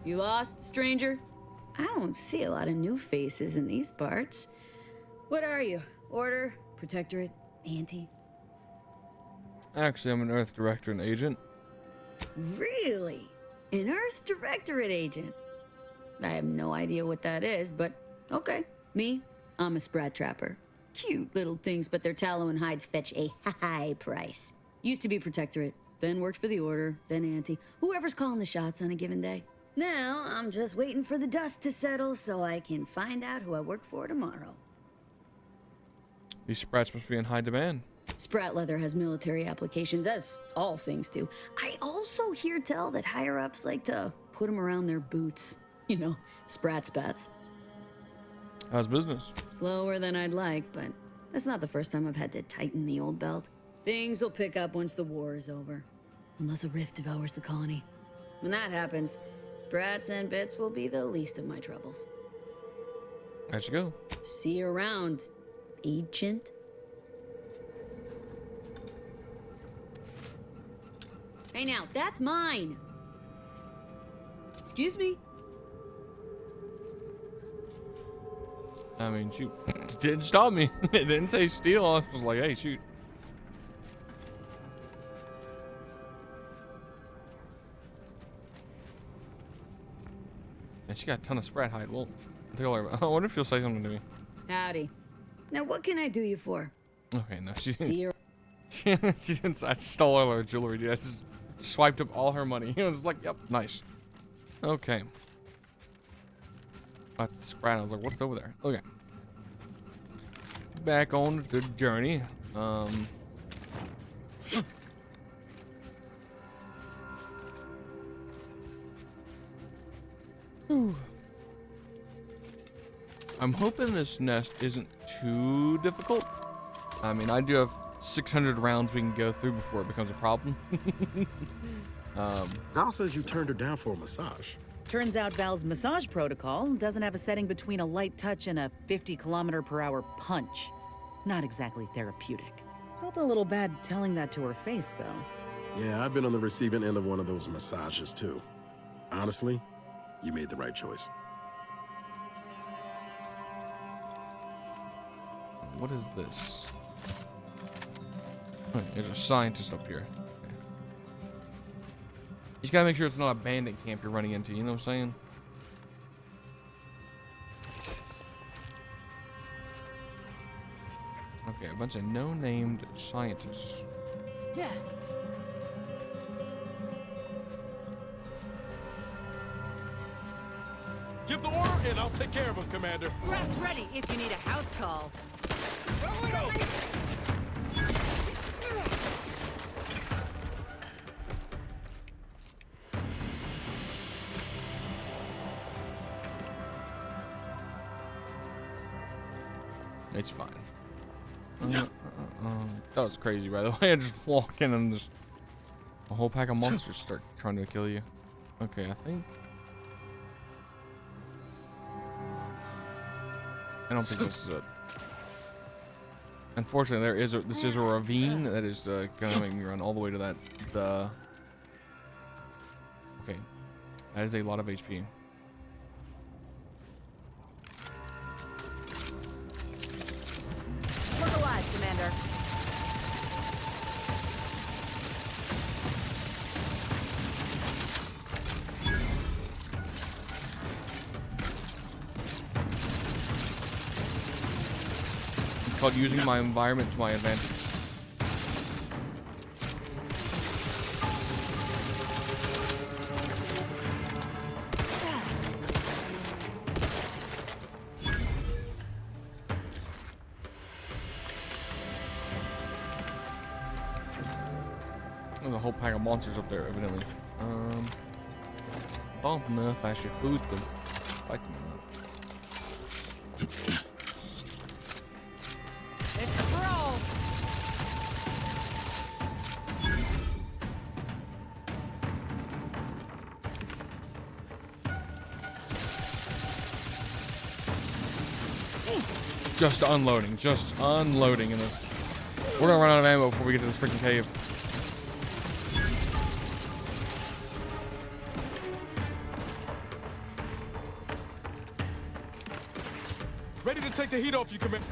Speaker 17: You lost, stranger? I don't see a lot of new faces in these parts. What are you? Order? Protectorate? Anti?
Speaker 1: Actually, I'm an Earth Director and agent.
Speaker 17: Really? An Earth Directorate agent? I have no idea what that is, but okay. Me, I'm a Sprat Trapper. Cute little things, but their tallow and hides fetch a high price. Used to be Protectorate, then worked for the Order, then Anti. Whoever's calling the shots on a given day. Now, I'm just waiting for the dust to settle so I can find out who I work for tomorrow.
Speaker 1: These sprats must be in high demand.
Speaker 17: Sprat leather has military applications, as all things do. I also hear tell that higher-ups like to put them around their boots. You know, sprat spats.
Speaker 1: How's business?
Speaker 17: Slower than I'd like, but that's not the first time I've had to tighten the old belt. Things will pick up once the war is over. Unless a rift devours the colony. When that happens, Sprats and bits will be the least of my troubles.
Speaker 1: There you go.
Speaker 17: See you around, agent. Hey now, that's mine! Excuse me?
Speaker 1: I mean, shoot. It didn't stop me. It didn't say steal. I was like, hey, shoot. And she got a ton of Sprat hide. Well, tell her. I wonder if she'll say something to me.
Speaker 17: Howdy. Now, what can I do you for?
Speaker 1: Okay, no, she
Speaker 17: See you.
Speaker 1: she didn't. I stole all her jewelry, dude. I just swiped up all her money. It was like, yep, nice. Okay. That's the Sprat. I was like, what's over there? Okay. Back on the journey. Whew. I'm hoping this nest isn't too difficult. I mean, I do have 600 rounds we can go through before it becomes a problem.
Speaker 5: Val says you turned her down for a massage.
Speaker 6: Turns out Val's massage protocol doesn't have a setting between a light touch and a 50-kilometer-per-hour punch. Not exactly therapeutic. Felt a little bad telling that to her face, though.
Speaker 5: Yeah, I've been on the receiving end of one of those massages, too. Honestly, you made the right choice.
Speaker 1: What is this? Oh, there's a scientist up here. Okay. You just gotta make sure it's not a bandit camp you're running into, you know what I'm saying? Okay, a bunch of no-named scientists.
Speaker 17: Yeah.
Speaker 18: Give the order, and I'll take care of him, Commander.
Speaker 6: Raft's ready if you need a house call.
Speaker 18: Go!
Speaker 1: It's fine. That was crazy, by the way. I just walk in and just a whole pack of monsters start trying to kill you. Okay, I think. I don't think this is it. Unfortunately, this is a ravine that is gonna make me run all the way to that. Okay, that is a lot of HP.
Speaker 6: Look alive, Commander.
Speaker 1: It's called using my environment to my advantage. There's a whole pack of monsters up there, evidently. Don't know if I should shoot them. Fight them or not.
Speaker 6: It's a throw.
Speaker 1: Just unloading in this. We're gonna run out of ammo before we get to this freaking cave.
Speaker 18: Ready to take the heat off you, Commander.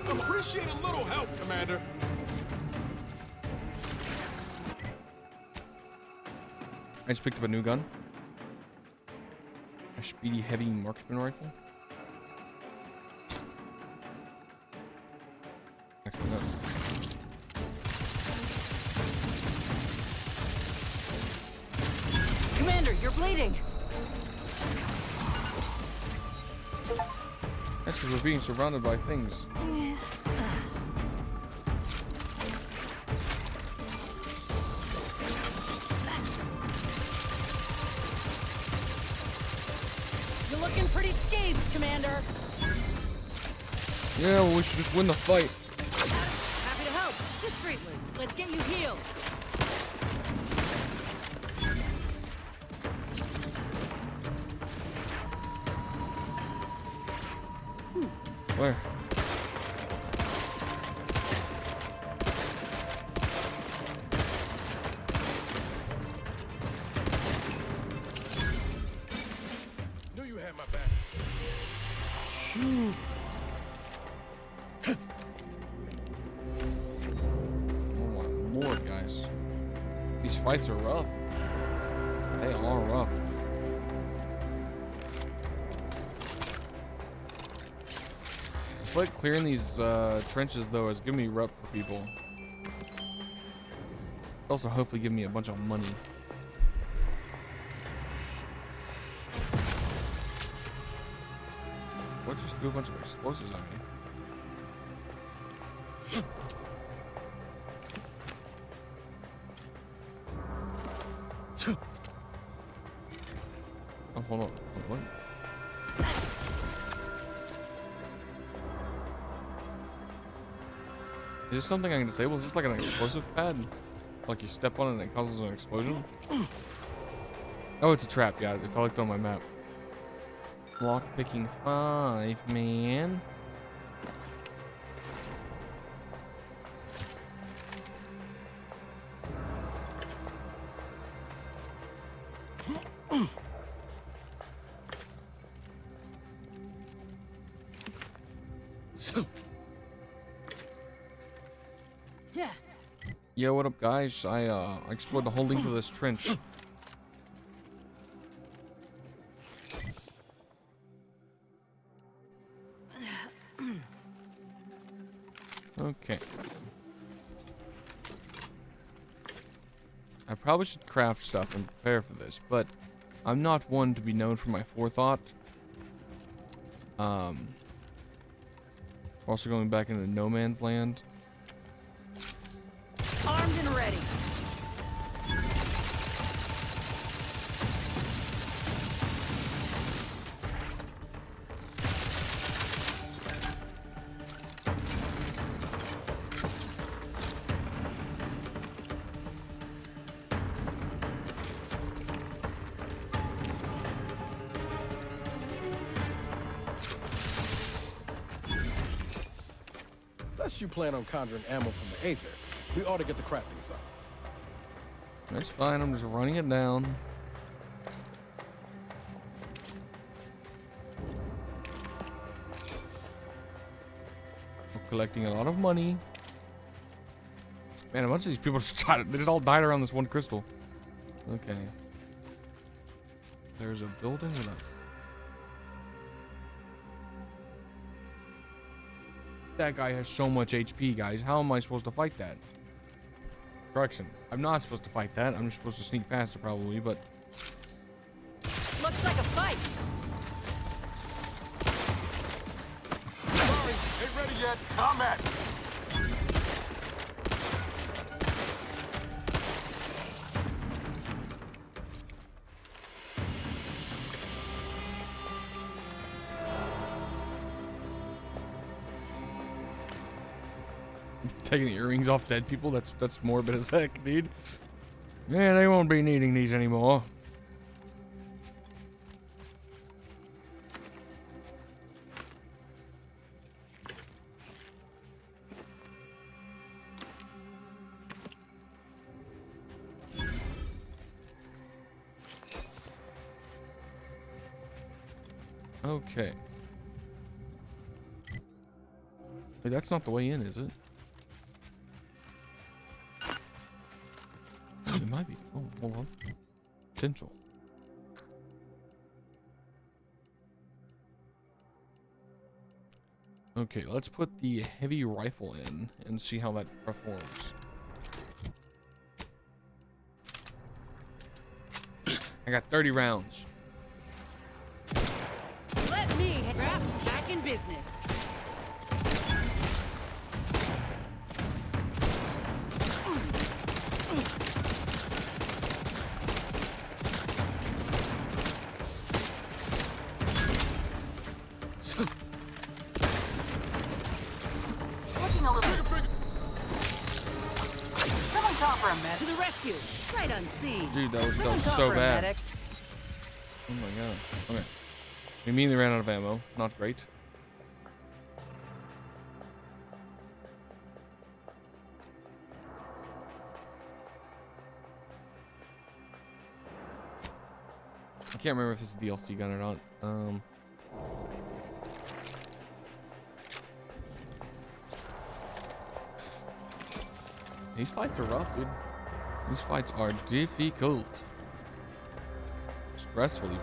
Speaker 18: Appreciate a little help, Commander.
Speaker 1: I just picked up a new gun. A speedy heavy marksman rifle. Actually, no.
Speaker 6: Commander, you're bleeding.
Speaker 1: That's because we're being surrounded by things.
Speaker 6: You're looking pretty scathed, Commander.
Speaker 1: Yeah, well, we should just win the fight.
Speaker 6: Happy to help. Discreetly. Let's get you healed.
Speaker 1: Where?
Speaker 18: Knew you had my back.
Speaker 1: Shoot. Oh my lord, guys. These fights are rough. They are rough. I feel like clearing these trenches, though, is giving me rep for people. Also, hopefully, give me a bunch of money. What just threw a bunch of explosives on me? Oh, hold on. What? Is this something I can disable? Is this like an explosive pad? Like you step on it and it causes an explosion? Oh, it's a trap. Yeah, if I looked on my map. Lock picking 5, man. Yo, what up, guys? I explored the whole length of this trench. Okay. I probably should craft stuff and prepare for this, but I'm not one to be known for my forethought. We're also going back into no man's land.
Speaker 6: Armed and ready.
Speaker 5: Unless you plan on conjuring ammo from the Aether, we ought to get the crafting side.
Speaker 1: That's fine, I'm just running it down. We're collecting a lot of money. Man, a bunch of these people they just all died around this one crystal. Okay. There's a building with a... That guy has so much HP, guys. How am I supposed to fight that? Correction. I'm not supposed to fight that. I'm just supposed to sneak past it probably, but...
Speaker 6: Looks like a fight.
Speaker 18: Sorry, ain't ready yet. Combat.
Speaker 1: Taking the earrings off dead people, that's morbid as heck, dude. Yeah, they won't be needing these anymore. Okay. Hey, that's not the way in, is it? It might be. Oh, hold on. Potential. Okay, let's put the heavy rifle in and see how that performs. I got 30 rounds.
Speaker 6: Let me Raph's back in business. To the rescue! Sight unseen.
Speaker 1: Dude, that was so bad. Oh my god. Okay. We immediately ran out of ammo. Not great. I can't remember if this is DLC gun or not. These fights are rough, dude. These fights are difficult. Stressful, even.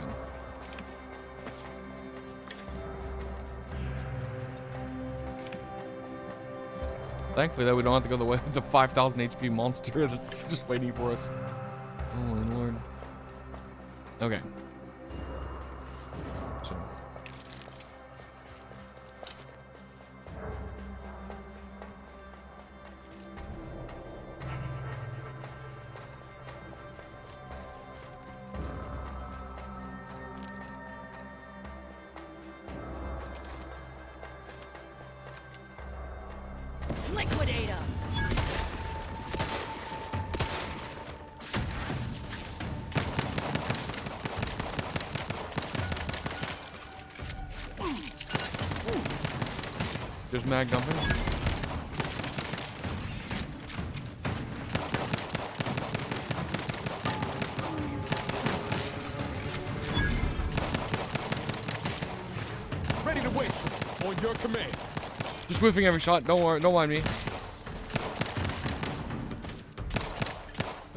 Speaker 1: Thankfully, though, we don't have to go the way of the 5,000 HP monster that's just waiting for us. Oh, my lord. Okay. So.
Speaker 6: Liquidate him!
Speaker 1: There's mag dumping.
Speaker 18: Ready to wait. On your command.
Speaker 1: Just whiffing every shot. Don't worry. Don't mind me.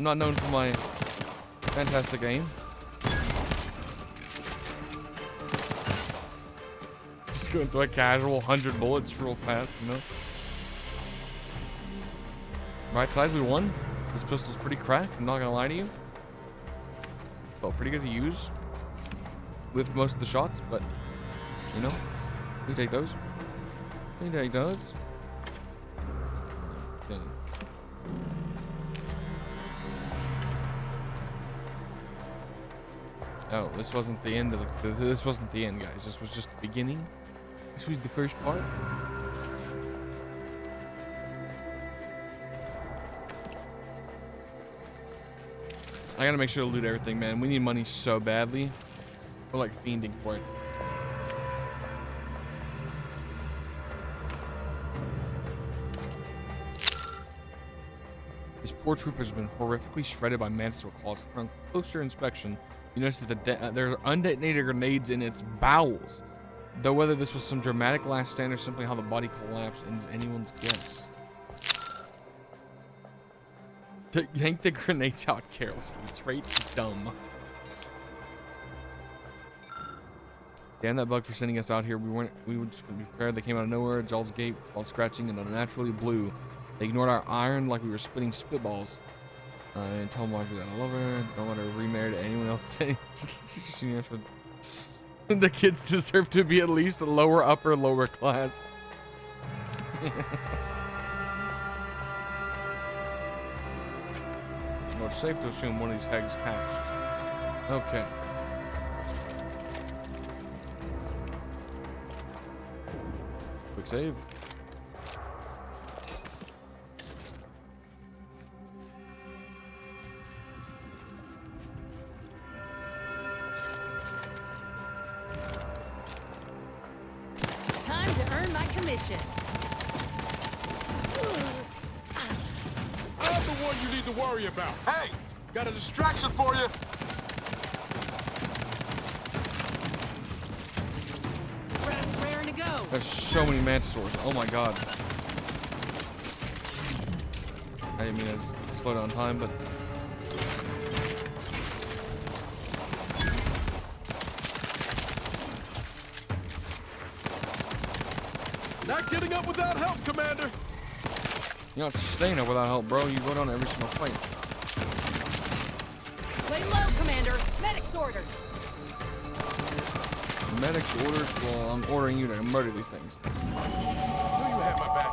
Speaker 1: not known for my fantastic aim. Just going through a casual 100 bullets real fast, you know? Right side, we won. This pistol's pretty cracked, I'm not gonna lie to you. Felt pretty good to use. Whiffed most of the shots, but, you know, we take those. We take those. Okay. Oh, this wasn't the end of this wasn't the end, guys. This was just the beginning. This was the first part. I gotta make sure to loot everything, man. We need money so badly. We're like fiending for it. This poor trooper's been horrifically shredded by Mantisaur claws. On closer inspection, you notice that there are undetonated grenades in its bowels. Though whether this was some dramatic last stand or simply how the body collapsed is anyone's guess. To yank the grenades out carelessly. Trait dumb. Damn that bug for sending us out here. We were just gonna be prepared. They came out of nowhere, jaws agape while scratching and unnaturally blue. They ignored our iron like we were spitting spitballs. And tell Marjorie that I love her. Don't let her remarry to anyone else. The kids deserve to be at least a lower class. Well, it's safe to assume one of these hags hatched. Okay. Quick save.
Speaker 6: Time to earn my commission.
Speaker 18: I'm the one you need to worry about. Hey, got a distraction for you.
Speaker 6: Raring to go.
Speaker 1: There's so many Mantisaurs. Oh my god. I didn't mean to just slow down time, but
Speaker 18: Not getting up without help, Commander.
Speaker 1: you're not staying up without help, bro. You go down every single fight.
Speaker 6: Lay low, Commander. Medic's orders.
Speaker 1: Medic's orders? Well, I'm ordering you to murder these things.
Speaker 18: Knew you had my back.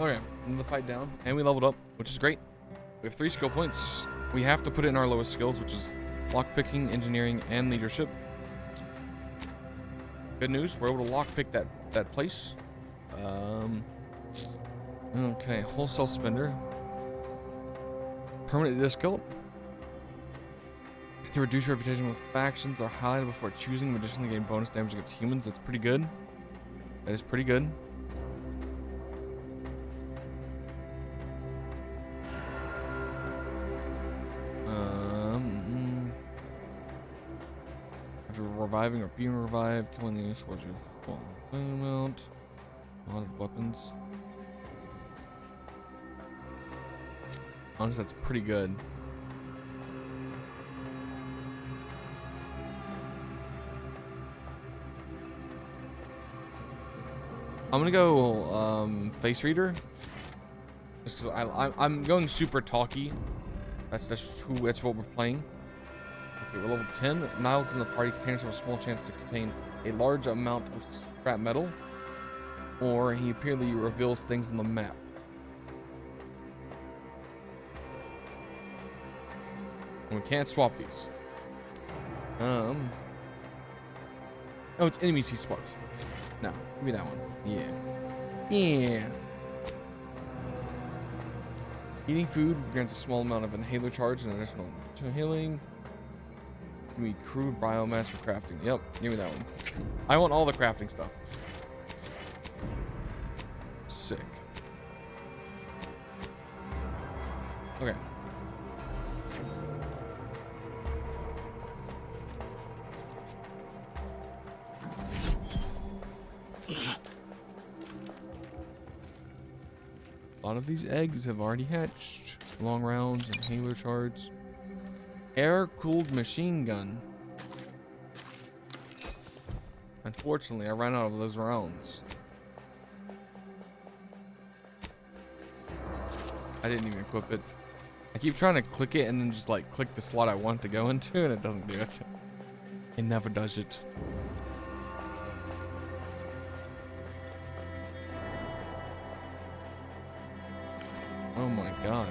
Speaker 1: Okay, the fight down, and we leveled up, which is great. We have 3 skill points. We have to put it in our lowest skills, which is lockpicking, engineering, and leadership. Good news, we're able to lockpick that place. Okay, wholesale spender. Permanent discount. To reduce reputation with factions are highlighted before choosing. Additionally, gain bonus damage against humans. That's pretty good. That is pretty good. After reviving or being revived, killing the enemy towards your full amount. A lot of weapons. Honestly, that's pretty good. I'm gonna go face reader, just because I'm going super talky. That's what we're playing. Okay, we're level 10. Niles in the party containers have a small chance to contain a large amount of scrap metal, or he apparently reveals things on the map. And we can't swap these. Oh, it's enemy C spots. No, give me that one. Yeah. Eating food grants a small amount of inhaler charge and additional healing. Give me crude biomass for crafting. Yep, give me that one. I want all the crafting stuff. Sick. Okay. A lot of these eggs have already hatched. Long rounds, inhaler shards. Air-cooled machine gun. Unfortunately, I ran out of those rounds. I didn't even equip it. I keep trying to click it and then just like click the slot I want to go into and it doesn't do it. It never does it. Oh my god.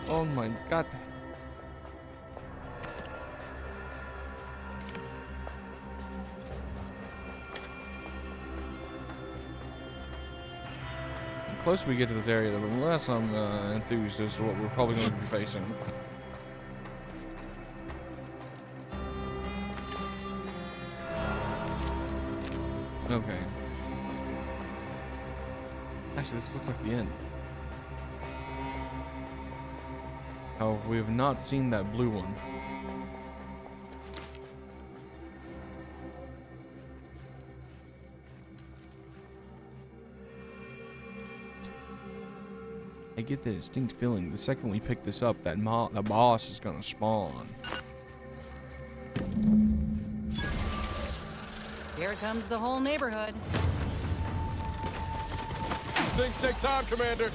Speaker 1: Oh my god. The closer we get to this area, the less I'm enthused as to what we're probably going to be facing. Okay. Actually, this looks like the end. However, we have not seen that blue one. I get the distinct feeling the second we pick this up, that the boss is gonna spawn.
Speaker 6: Here comes the whole neighborhood.
Speaker 18: These things take time, Commander.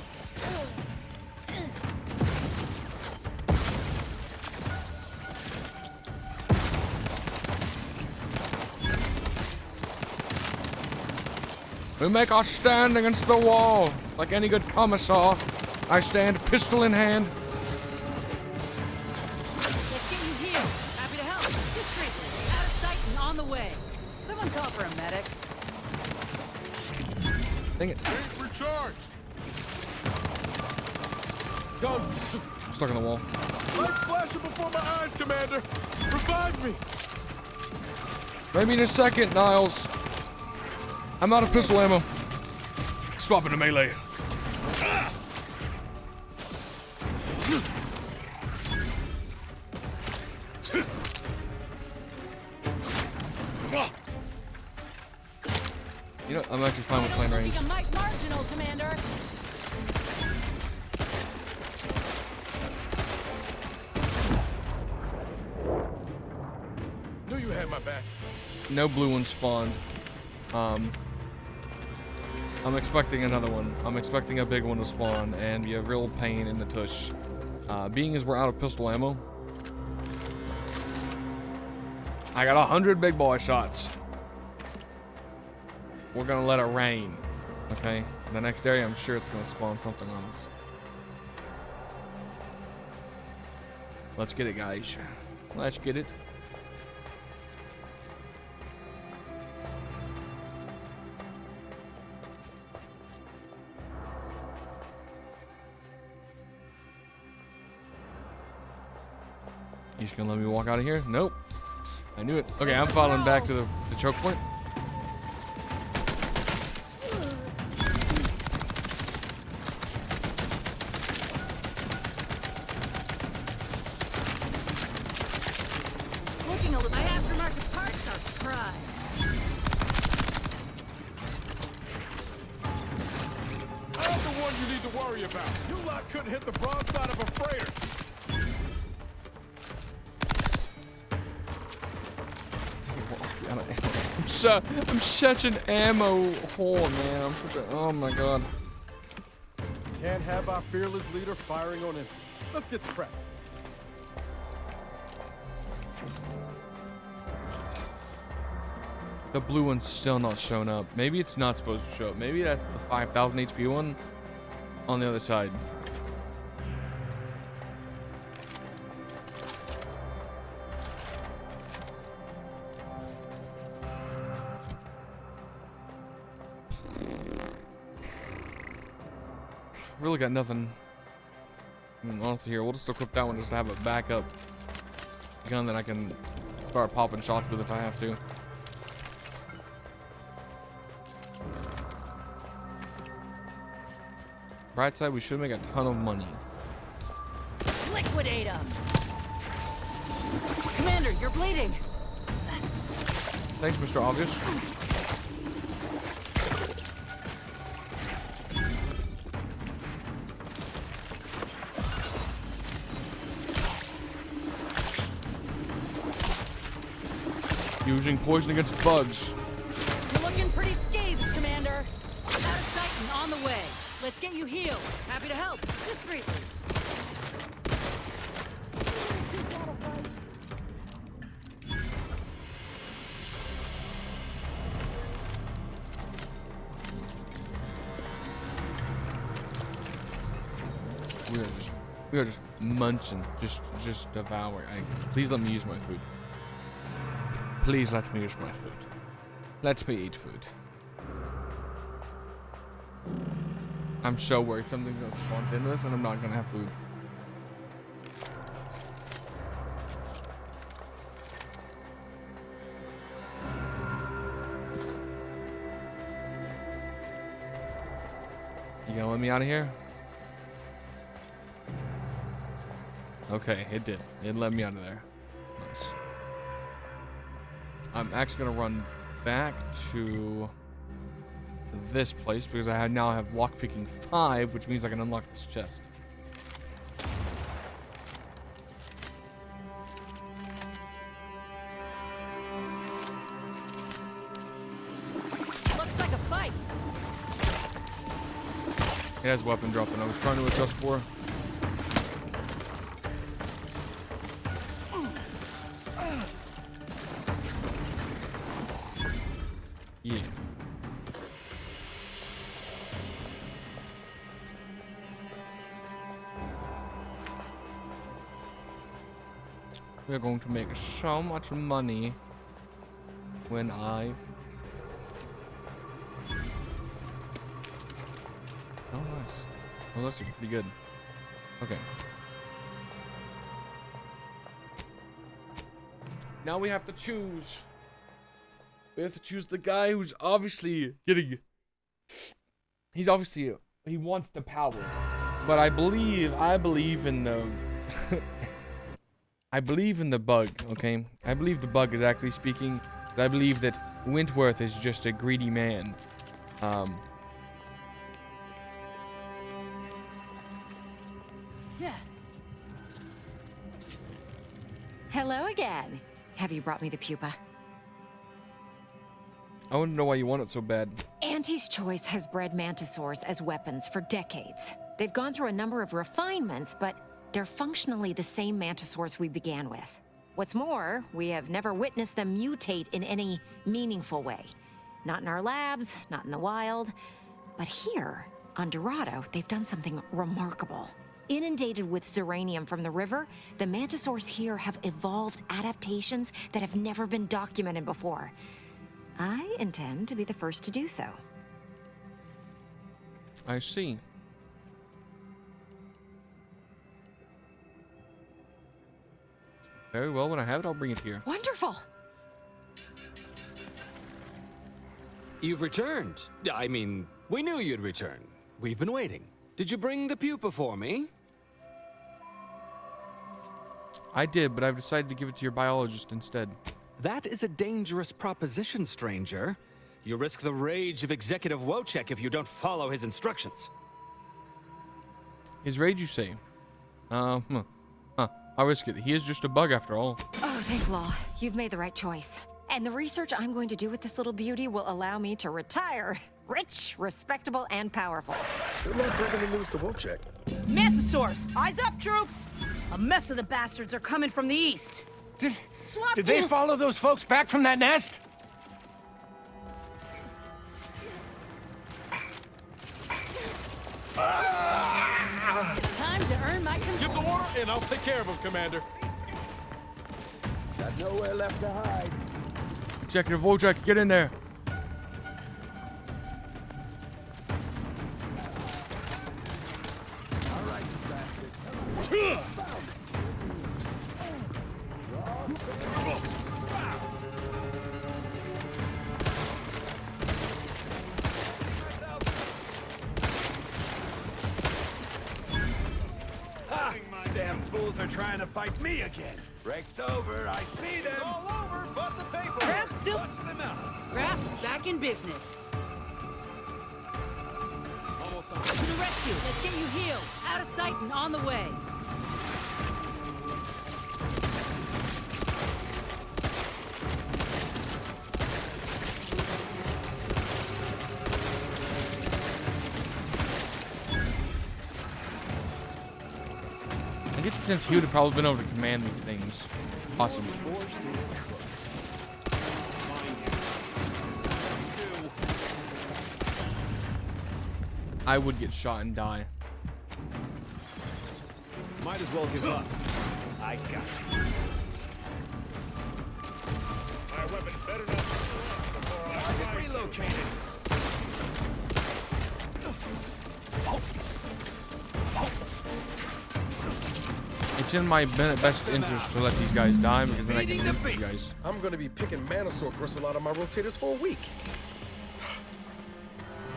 Speaker 1: We make our stand against the wall. Like any good commissar, I stand pistol in hand.
Speaker 6: Let's get you healed. Happy to help. Discreetly. Out of sight and on the way. Someone call for a medic.
Speaker 1: Dang it.
Speaker 18: Tank recharged.
Speaker 1: Go. I'm stuck on the wall.
Speaker 18: Lights flashing before my eyes, Commander. Revive me.
Speaker 1: Maybe in a second, Niles. I'm out of pistol ammo. Swap into melee. You know, I'm actually fine with playing range.
Speaker 6: Marginal, Commander.
Speaker 18: Knew you had my back.
Speaker 1: No blue ones spawned. I'm expecting another one. I'm expecting a big one to spawn and be a real pain in the tush. Being as we're out of pistol ammo, I got 100 big boy shots. We're gonna let it rain, okay? The next area, I'm sure it's gonna spawn something on us. Let's get it, guys. Let's get it. You just gonna let me walk out of here? Nope. I knew it. Okay, I'm following back to the choke point.
Speaker 6: Looking a little. My aftermarket parts are prime.
Speaker 18: I'm the one you need to worry about. You lot couldn't hit the broadside of a freighter.
Speaker 1: I'm such an ammo whore, man. Oh my god.
Speaker 18: Can't have our fearless leader firing on empty. Let's get prepped.
Speaker 1: The blue one's still not showing up. Maybe it's not supposed to show up. Maybe that's the 5,000 HP one on the other side. Really got nothing. Honestly, here we'll just equip that one just to have a backup gun that I can start popping shots with if I have to. Bright side, we should make a ton of money.
Speaker 6: Liquidate him. Commander, you're bleeding.
Speaker 1: Thanks, Mr. Obvious. Using poison against bugs.
Speaker 6: You're looking pretty scathed, Commander. Out of sight and on the way. Let's get you healed. Happy to help. Discreetly.
Speaker 1: We are just munching, just devouring. Please let me use my food. Please let me use my food. Let me eat food. I'm so worried something's gonna spawn into this and I'm not gonna have food. You gonna let me out of here? Okay, it did. It let me out of there. Nice. I'm actually gonna run back to this place because I now have lockpicking 5, which means I can unlock this chest.
Speaker 6: Looks like a fight.
Speaker 1: It has weapon drop and I was trying to adjust for. Yeah. We're going to make so much money when I... Oh, nice. Well, that's pretty good. Okay. Now we have to choose. We have to choose the guy who's obviously getting... He's obviously... He wants the power. But I believe in the... I believe in the bug, okay? I believe the bug is actually speaking. But I believe that Wentworth is just a greedy man.
Speaker 6: Yeah.
Speaker 13: Hello again. Have you brought me the pupa?
Speaker 1: I want to know why you want it so bad.
Speaker 13: Auntie's Choice has bred mantisaurs as weapons for decades. They've gone through a number of refinements, but they're functionally the same mantisaurs we began with. What's more, we have never witnessed them mutate in any meaningful way. Not in our labs, not in the wild. But here, on Dorado, they've done something remarkable. Inundated with Zeranium from the river, the mantisaurs here have evolved adaptations that have never been documented before. I intend to be the first to do so.
Speaker 1: I see. Very well, when I have it, I'll bring it here.
Speaker 13: Wonderful!
Speaker 12: You've returned. I mean, we knew you'd return. We've been waiting. Did you bring the pupa for me?
Speaker 1: I did, but I've decided to give it to your biologist instead.
Speaker 12: That is a dangerous proposition, stranger. You risk the rage of Executive Wojciech if you don't follow his instructions.
Speaker 1: His rage, you say? Huh. I'll risk it. He is just a bug after all.
Speaker 13: Oh, thank Law. You've made the right choice. And the research I'm going to do with this little beauty will allow me to retire rich, respectable, and powerful.
Speaker 5: Good luck breaking the news to Wojciech.
Speaker 19: Mantisaurs, eyes up, troops! A mess of the bastards are coming from the east.
Speaker 3: Did they follow those folks back from that nest?
Speaker 6: Time to earn my control.
Speaker 18: Give the order and I'll take care of them, Commander.
Speaker 3: Got nowhere left to hide.
Speaker 1: Executive Wojciech, get in there.
Speaker 3: All right, you bastards.
Speaker 4: Damn fools are trying to fight me again. Break's over. I see them.
Speaker 18: All over but the paper.
Speaker 19: Raph's still...
Speaker 4: Bust them out.
Speaker 19: Raph's back in business.
Speaker 18: Almost on.
Speaker 6: To the rescue. Let's get you healed. Out of sight and on the way.
Speaker 1: get the sense he would have probably been able to command these things. Possibly. I would get shot and die.
Speaker 4: Might as well give up. I got you. My weapon better not before I get relocated.
Speaker 1: It's in my best interest to let these guys die because then I can loot you guys.
Speaker 5: I'm gonna be picking Manosaur gristle out of my rotators for a week.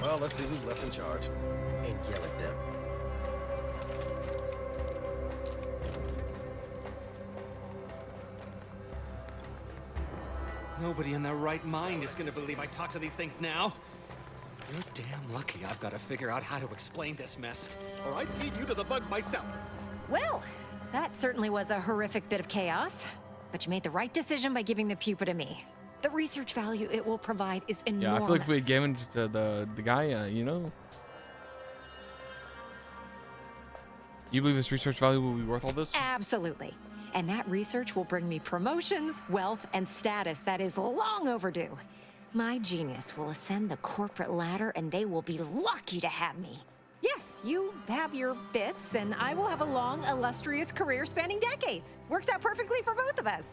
Speaker 5: Well, let's see who's left in charge and yell at them.
Speaker 12: Nobody in their right mind is gonna believe I talk to these things now. You're damn lucky I've got to figure out how to explain this mess, or I'd feed you to the bugs myself.
Speaker 13: Well, that certainly was a horrific bit of chaos. But you made the right decision by giving the pupa to me. The research value it will provide is enormous.
Speaker 1: Yeah, I feel like if we had given it to the guy, you know. You believe this research value will be worth all this?
Speaker 13: Absolutely. And that research will bring me promotions, wealth, and status that is long overdue. My genius will ascend the corporate ladder, and they will be lucky to have me. Yes, you have your bits, and I will have a long, illustrious career spanning decades. Works out perfectly for both of us.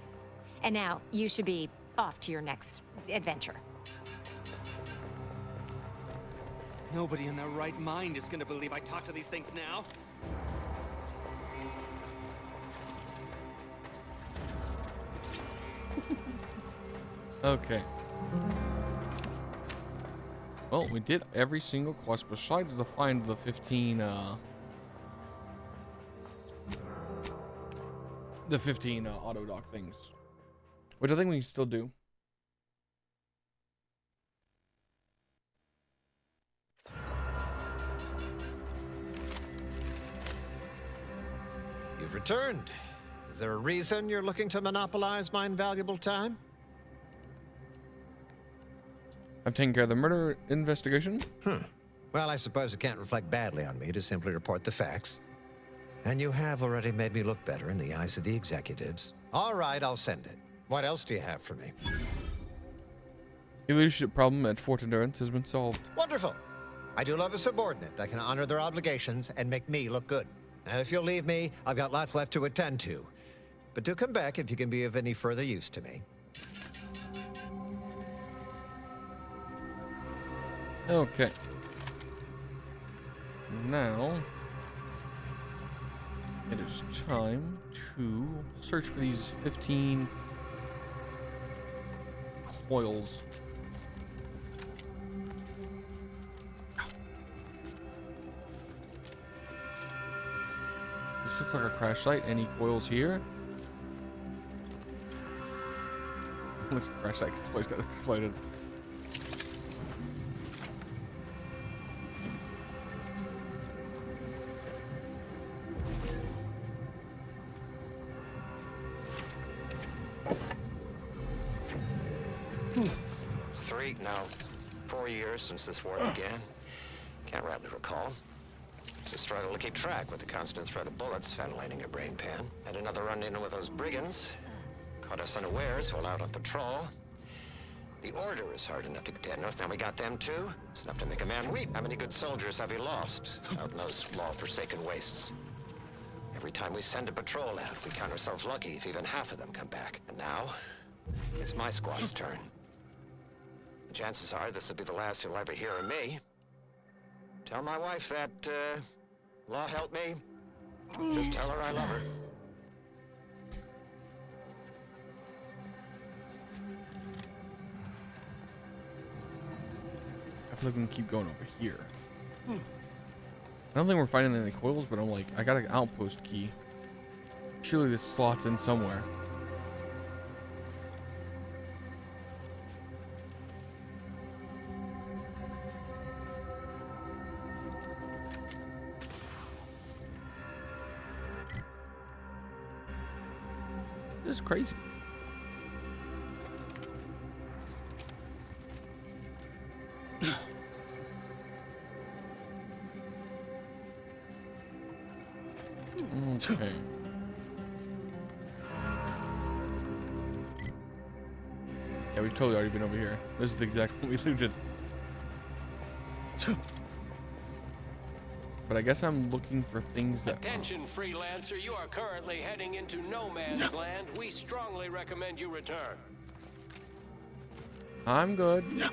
Speaker 13: And now, you should be off to your next adventure.
Speaker 12: Nobody in their right mind is gonna believe I talk to these things now.
Speaker 1: Okay. Well, we did every single quest besides the find the 15 auto dock things, which I think we can still do.
Speaker 7: You've returned. Is there a reason you're looking to monopolize my invaluable time?
Speaker 1: I'm taking care of the murder investigation.
Speaker 7: Well, I suppose it can't reflect badly on me to simply report the facts. And you have already made me look better in the eyes of the executives. All right, I'll send it. What else do you have for me?
Speaker 1: The leadership problem at Fort Endurance has been solved.
Speaker 7: Wonderful. I do love a subordinate that can honor their obligations and make me look good. And if you'll leave me, I've got lots left to attend to. But do come back if you can be of any further use to me.
Speaker 1: Okay. Now, it is time to search for these 15 coils. This looks like a crash site. Any coils here? Looks like a crash site because the place got exploded.
Speaker 2: No, 4 years since this war began. Can't rightly recall. It's a struggle to keep track with the constant threat of bullets ventilating your brain pan. Had another run-in with those brigands. Caught us unawares while out on patrol. The Order is hard enough to contend with. Now we got them too. It's enough to make a man weep. How many good soldiers have we lost out in those law-forsaken wastes? Every time we send a patrol out, we count ourselves lucky if even half of them come back. And now, it's my squad's turn. Chances are this will be the last you'll ever hear of me. Tell my wife that, law help me. Just tell her I love her.
Speaker 1: I feel like we can keep going over here. I don't think we're finding any coils, but I'm like, I got an outpost key. Surely this slots in somewhere. This is crazy. Okay. we've totally already been over here. This is the exact one we looted. But I guess I'm looking for things that...
Speaker 20: Attention, freelancer. You are currently heading into no man's land. We strongly recommend you return.
Speaker 1: I'm good.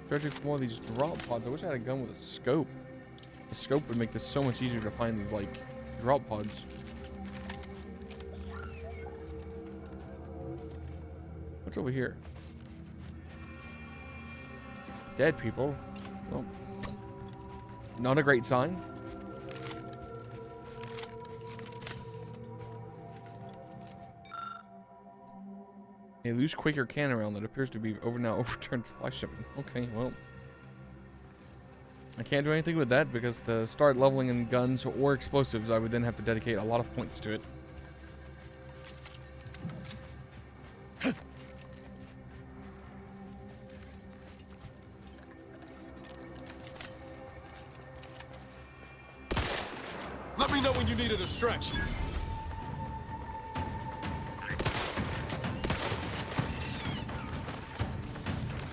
Speaker 1: Searching for more of these drop pods. I wish I had a gun with a scope. The scope would make this so much easier to find these, like, drop pods. What's over here? Dead people. Well, not a great sign. A loose Quaker can around that appears to be overturned supply shipment. Okay, well. I can't do anything with that because to start leveling in guns or explosives, I would then have to dedicate a lot of points to it.
Speaker 18: Let me know when you need a distraction.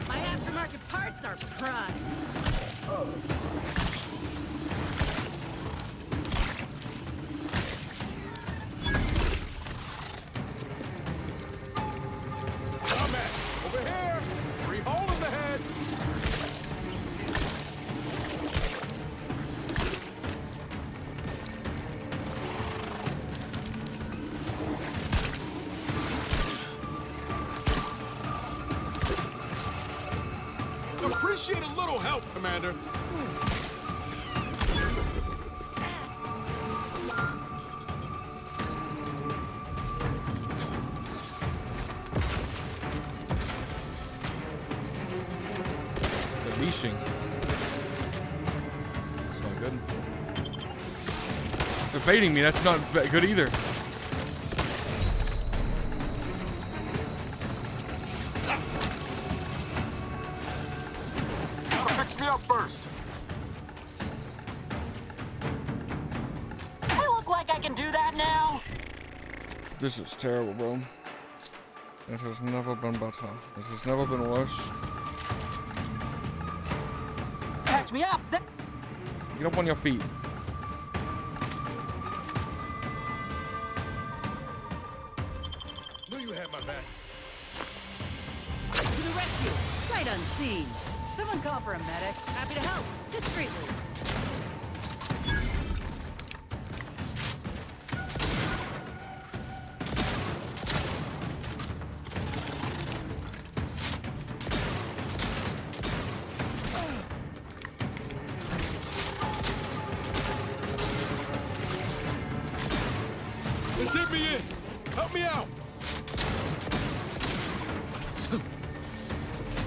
Speaker 19: My aftermarket parts are prime.
Speaker 18: Combat! Over here! Free hole in the head! Appreciate a little help, Commander.
Speaker 1: The leashing. That's not good. They're baiting me. That's not good either.
Speaker 18: Pick me up first.
Speaker 11: I look like I can do that now.
Speaker 1: This is terrible, bro. This has never been better. This has never been worse.
Speaker 11: Catch me up.
Speaker 1: Get up on your feet.
Speaker 18: Knew you had my back.
Speaker 6: To the rescue! Sight unseen! Someone call for a medic. Happy to help. Discreetly.
Speaker 18: They did me in. Help me out.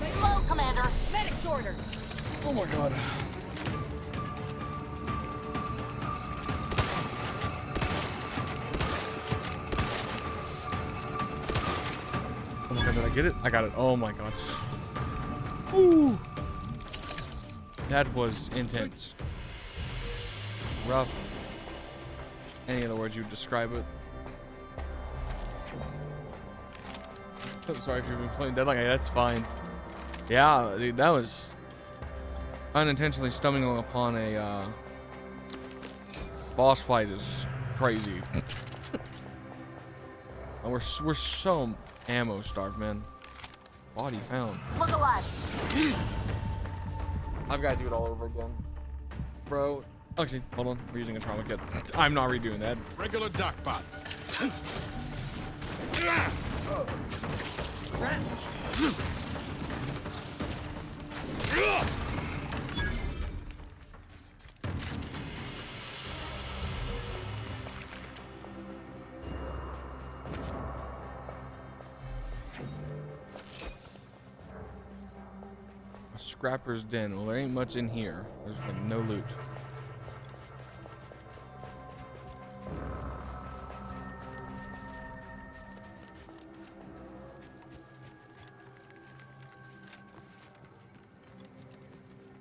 Speaker 11: Lay low, Commander. Medic's ordered.
Speaker 1: Oh my god. Oh my god, did I get it? I got it. Oh my god. Ooh. That was intense. Rough. Any other words you would describe it? Sorry if you've been playing Dead. Like, that's fine. Yeah, dude, that was unintentionally stumbling upon a boss fight is crazy. And we're so ammo starved, man. Body found.
Speaker 11: Look alive.
Speaker 1: I've got to do it all over again, bro. Actually, hold on. We're using a trauma kit. I'm not redoing that.
Speaker 18: Regular dock bot.
Speaker 1: A scrapper's den. Well, there ain't much in here. There's been no loot.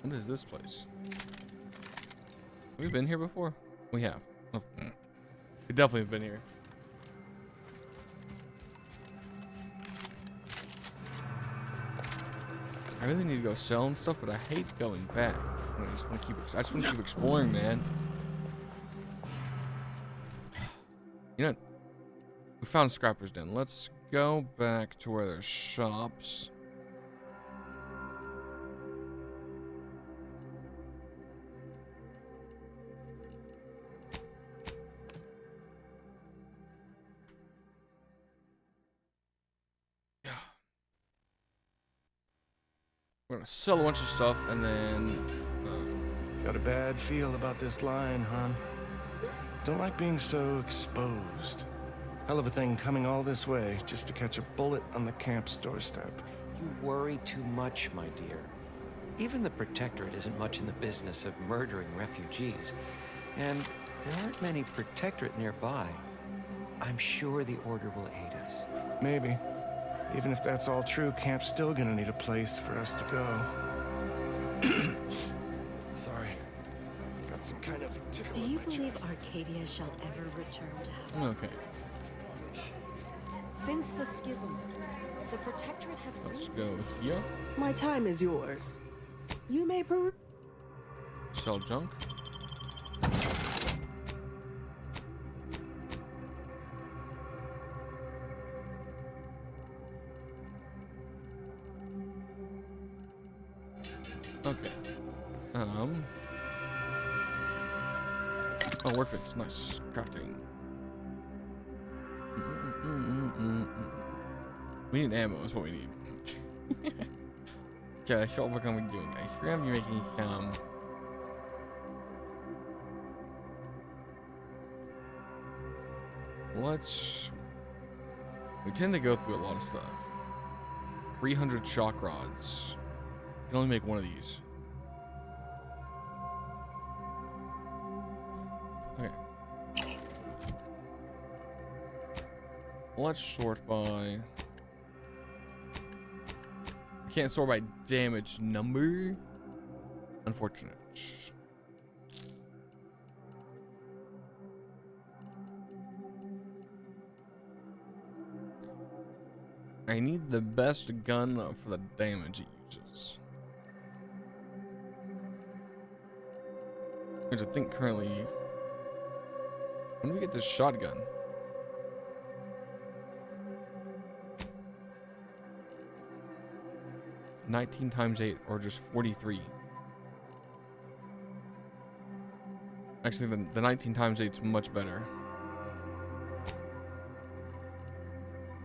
Speaker 1: What is this place? Have we been here before? We have. Oh. We definitely have been here. I really need to go sell and stuff, but I hate going back. I just want to keep exploring, man. You know, we found Scrapper's Den. Let's go back to where there's shops. We're gonna sell a bunch of stuff and then
Speaker 2: Got a bad feel about this line, hon. Don't like being so exposed. Hell of a thing coming all this way just to catch a bullet on the camp's doorstep.
Speaker 21: You worry too much, my dear. Even the Protectorate isn't much in the business of murdering refugees. And there aren't many Protectorate nearby. I'm sure the Order will aid us.
Speaker 2: Maybe. Even if that's all true, camp's still gonna need a place for us to go. Sorry. Got some kind of tickle.
Speaker 22: Do you
Speaker 2: in my
Speaker 22: believe
Speaker 2: chest.
Speaker 22: Arcadia shall ever return to heaven?
Speaker 1: okay.
Speaker 22: Since the schism, the Protectorate have...
Speaker 1: Let's go here.
Speaker 22: My time is yours. You may
Speaker 1: Sell junk. Okay. Oh, workbench. Nice. Crafting. We need ammo is what we need. Okay, so what can we do, guys? We're gonna be making some... We tend to go through a lot of stuff. 300 shock rods. You can only make one of these. Okay. Let's sort by... Can't sort by damage number. Unfortunate. I need the best gun for the damage it uses. Which I think currently... When do we get this shotgun? $19 times 8 or just 43. Actually, the 19 times 8 is much better.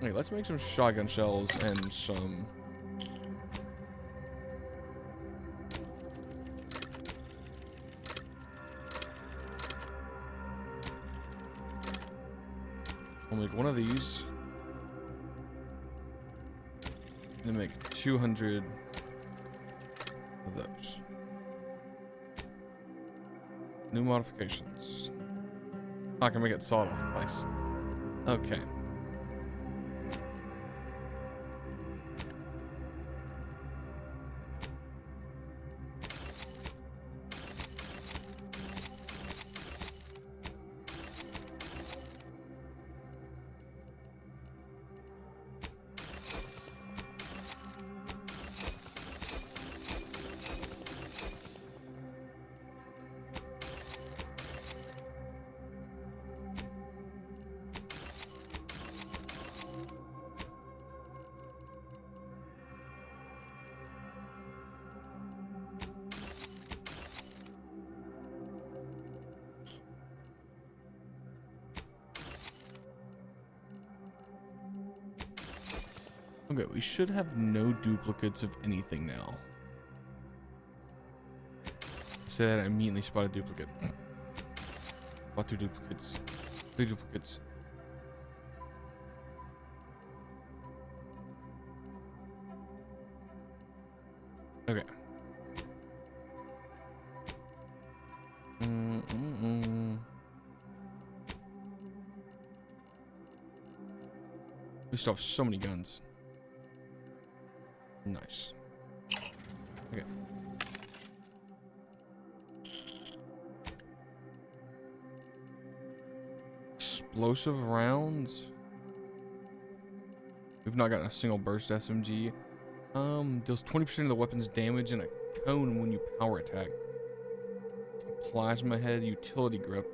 Speaker 1: Okay, let's make some shotgun shells and some... I'll make one of these. And make 200 of those. New modifications. I can make it sawed off. Nice. Okay. Okay, we should have no duplicates of anything now. Say that I immediately spot a duplicate. Spot 2 duplicates. 3 duplicates. Okay. We still have so many guns. Nice. Okay. Explosive rounds. We've not gotten a single burst SMG. Deals 20% of the weapon's damage in a cone when you power attack. Plasma head, utility grip.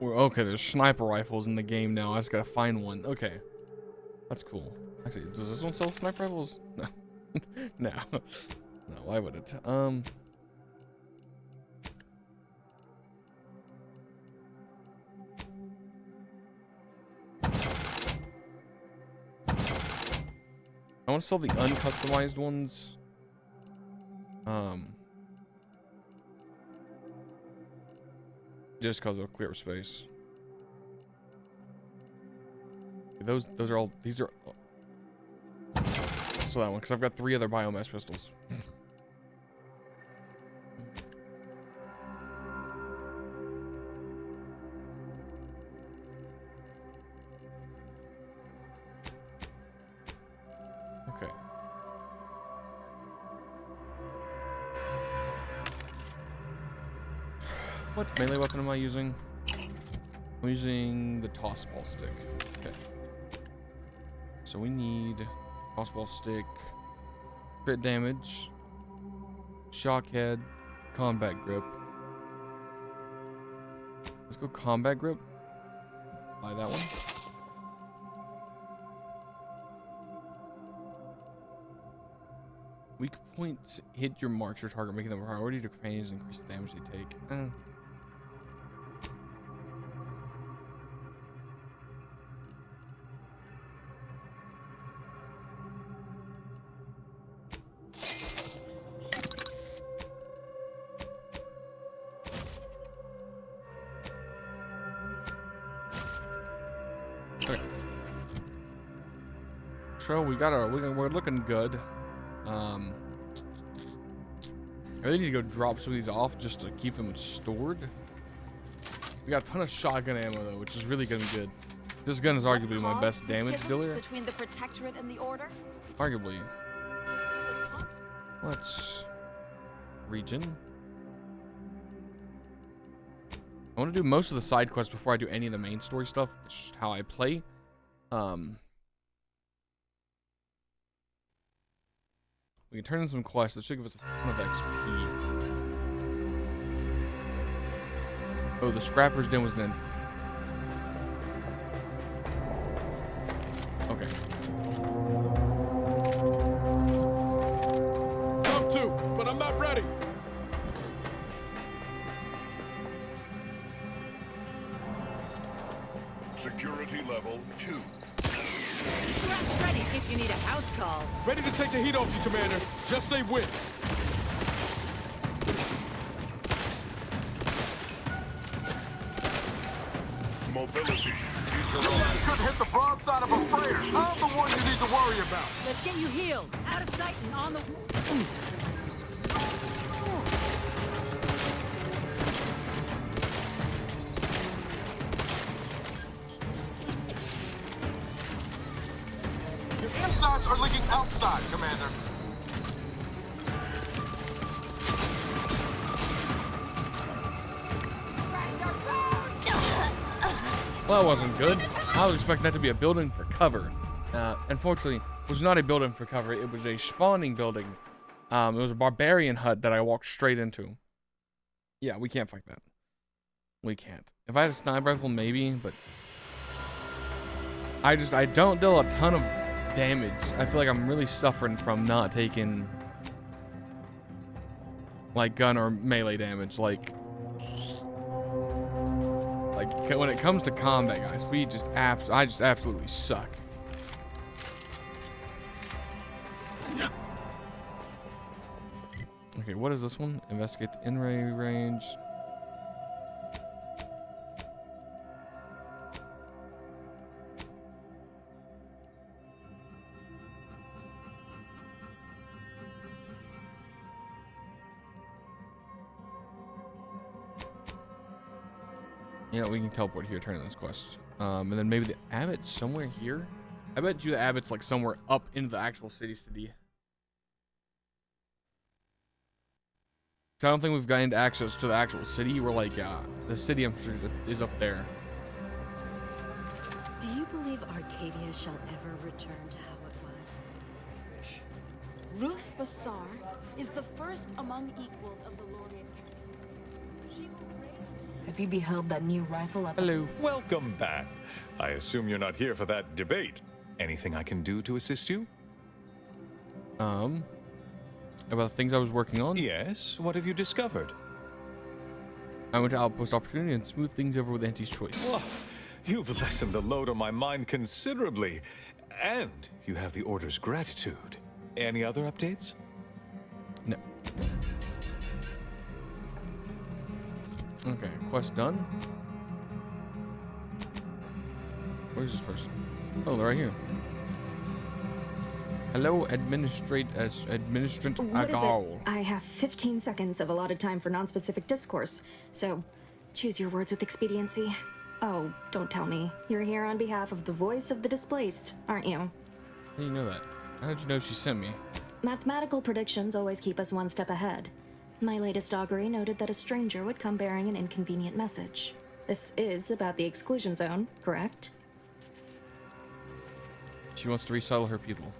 Speaker 1: Okay, there's sniper rifles in the game now. I just gotta find one. Okay, that's cool. Actually, does this one sell sniper rifles? No, no, no. Why would it? I want to sell the uncustomized ones. Just because of clear space. Those are all. These are. So that one, because I've got 3 other biomass pistols. Okay. What melee weapon am I using? I'm using the toss ball stick. Okay. So we need toss ball stick, crit damage, shock head, combat grip. Let's go combat grip. Buy that one. Weak points hit your marks or target, making them a priority to companions and increase the damage they take. Okay. So we're looking good. I really need to go drop some of these off just to keep them stored. We got a ton of shotgun ammo though, which is really gonna be good. This gun is arguably my best damage dealer.
Speaker 19: Between the Protectorate and the Order?
Speaker 1: Arguably. Let's region. I want to do most of the side quests before I do any of the main story stuff. That's just how I play. We can turn in some quests that should give us a ton of XP. Oh, the Scrapper's Den was then. Okay.
Speaker 18: Come to, but I'm not ready.
Speaker 8: Security level 2.
Speaker 19: Ready if you need a house call.
Speaker 18: Ready to take the heat off you, Commander. Just say when.
Speaker 8: Mobility.
Speaker 9: Couldn't hit the broadside of a freighter. I'm the one you need to worry about.
Speaker 19: Let's get you healed. Out of sight and on the...
Speaker 9: Your insides are leaking outside, Commander.
Speaker 1: Well, that wasn't good. I was expecting that to be a building for cover. Unfortunately, it was not a building for cover. It was a spawning building. It was a barbarian hut that I walked straight into. Yeah, we can't fight that. We can't. If I had a sniper rifle, maybe, but I don't deal a ton of damage. I feel like I'm really suffering from not taking like gun or melee damage. Like when it comes to combat, guys, I just absolutely suck. Okay, what is this one? Investigate the in-ray range. Yeah, we can teleport here, turn in this quest. And then maybe the abbot's somewhere here. I bet you the abbot's like somewhere up into the actual city. So I don't think we've gained access to the actual city. We're like, the city, I'm sure, is up there.
Speaker 22: Do you believe Arcadia shall ever return to how it was? Ruth Bassar is the first among equals of the Laureate Council.
Speaker 11: Have you beheld that new rifle up?
Speaker 1: Hello.
Speaker 10: Welcome back. I assume you're not here for that debate. Anything I can do to assist you?
Speaker 1: About the things I was working on?
Speaker 10: Yes. What have you discovered?
Speaker 1: I went to Outpost Opportunity and smoothed things over with Auntie's choice.
Speaker 10: Oh, you've lessened the load on my mind considerably. And you have the Order's gratitude. Any other updates?
Speaker 1: No. Okay, quest done. Where's this person? Oh, they're right here. Hello, administrant
Speaker 16: What is
Speaker 1: Agal.
Speaker 16: it? I have 15 seconds of allotted time for non-specific discourse, so choose your words with expediency. Oh, don't tell me. You're here on behalf of the voice of the displaced, aren't you?
Speaker 1: How do you know that? How did you know she sent me?
Speaker 16: Mathematical predictions always keep us one step ahead. My latest augury noted that a stranger would come bearing an inconvenient message. This is about the exclusion zone, correct?
Speaker 1: She wants to resettle her people.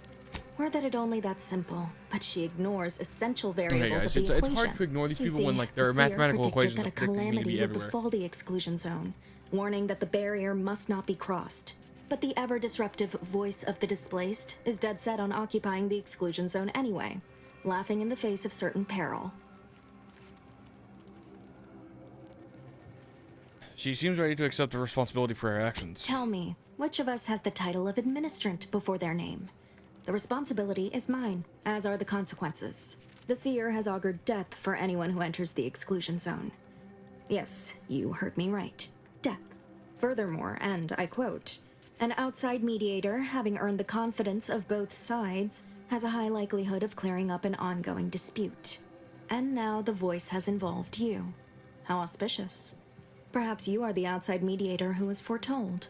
Speaker 16: Or that it only that simple, but she ignores essential
Speaker 1: Okay,
Speaker 16: variables
Speaker 1: guys,
Speaker 16: of the equation.
Speaker 1: it's hard to ignore these
Speaker 16: You
Speaker 1: people
Speaker 16: see,
Speaker 1: when like there are
Speaker 16: the seer
Speaker 1: mathematical
Speaker 16: predicted
Speaker 1: equations
Speaker 16: that a
Speaker 1: that need to
Speaker 16: calamity
Speaker 1: be
Speaker 16: would
Speaker 1: everywhere.
Speaker 16: befall the exclusion zone, warning that the barrier must not be crossed. But the ever-disruptive voice of the displaced is dead set on occupying the exclusion zone anyway, laughing in the face of certain peril.
Speaker 1: She seems ready to accept the responsibility for her actions.
Speaker 16: Tell me, which of us has the title of administrant before their name? The responsibility is mine, as are the consequences. The seer has augured death for anyone who enters the exclusion zone. Yes, you heard me right. Death. Furthermore, and I quote, an outside mediator, having earned the confidence of both sides, has a high likelihood of clearing up an ongoing dispute. And now the voice has involved you. How auspicious. Perhaps you are the outside mediator who was foretold.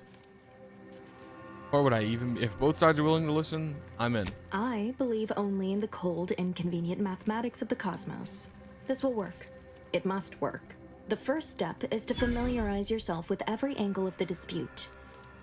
Speaker 1: Or would I even, if both sides are willing to listen, I'm in.
Speaker 16: I believe only in the cold, inconvenient mathematics of the cosmos. This will work. It must work. The first step is to familiarize yourself with every angle of the dispute.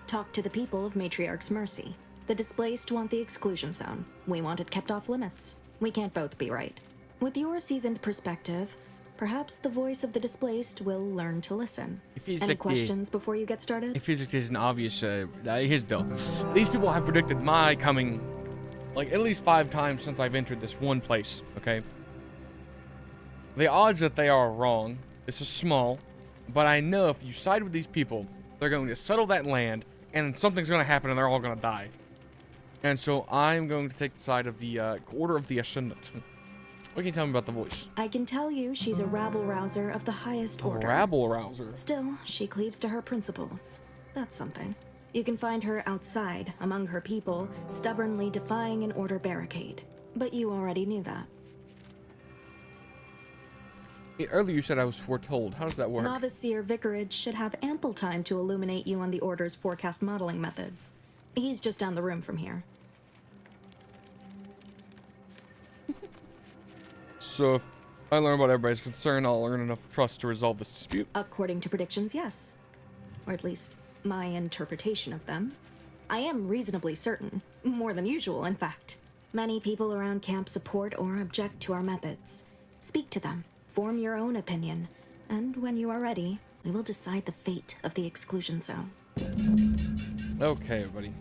Speaker 16: Talk to the people of Matriarch's Mercy. The displaced want the exclusion zone. We want it kept off limits. We can't both be right. With your seasoned perspective, perhaps the voice of the displaced will learn to listen. Any questions before you get started?
Speaker 1: If physics isn't obvious, here's the deal. These people have predicted my coming, like, at least 5 times since I've entered this one place, okay? The odds that they are wrong, this is small, but I know if you side with these people, they're going to settle that land, and something's going to happen, and they're all going to die. And so I'm going to take the side of the Order of the Ascendant. What can you tell me about the voice?
Speaker 16: I can tell you she's a rabble-rouser of the highest order.
Speaker 1: Rabble-rouser?
Speaker 16: Still, she cleaves to her principles. That's something. You can find her outside, among her people, stubbornly defying an order barricade. But you already knew that.
Speaker 1: Earlier you said I was foretold. How does that work?
Speaker 16: Novice Seer Vicarage should have ample time to illuminate you on the Order's forecast modeling methods. He's just down the room from here.
Speaker 1: So if I learn about everybody's concern, I'll earn enough trust to resolve this dispute.
Speaker 16: According to predictions, yes. Or at least, my interpretation of them. I am reasonably certain. More than usual, in fact. Many people around camp support or object to our methods. Speak to them. Form your own opinion. And when you are ready, we will decide the fate of the exclusion zone.
Speaker 1: Okay, everybody.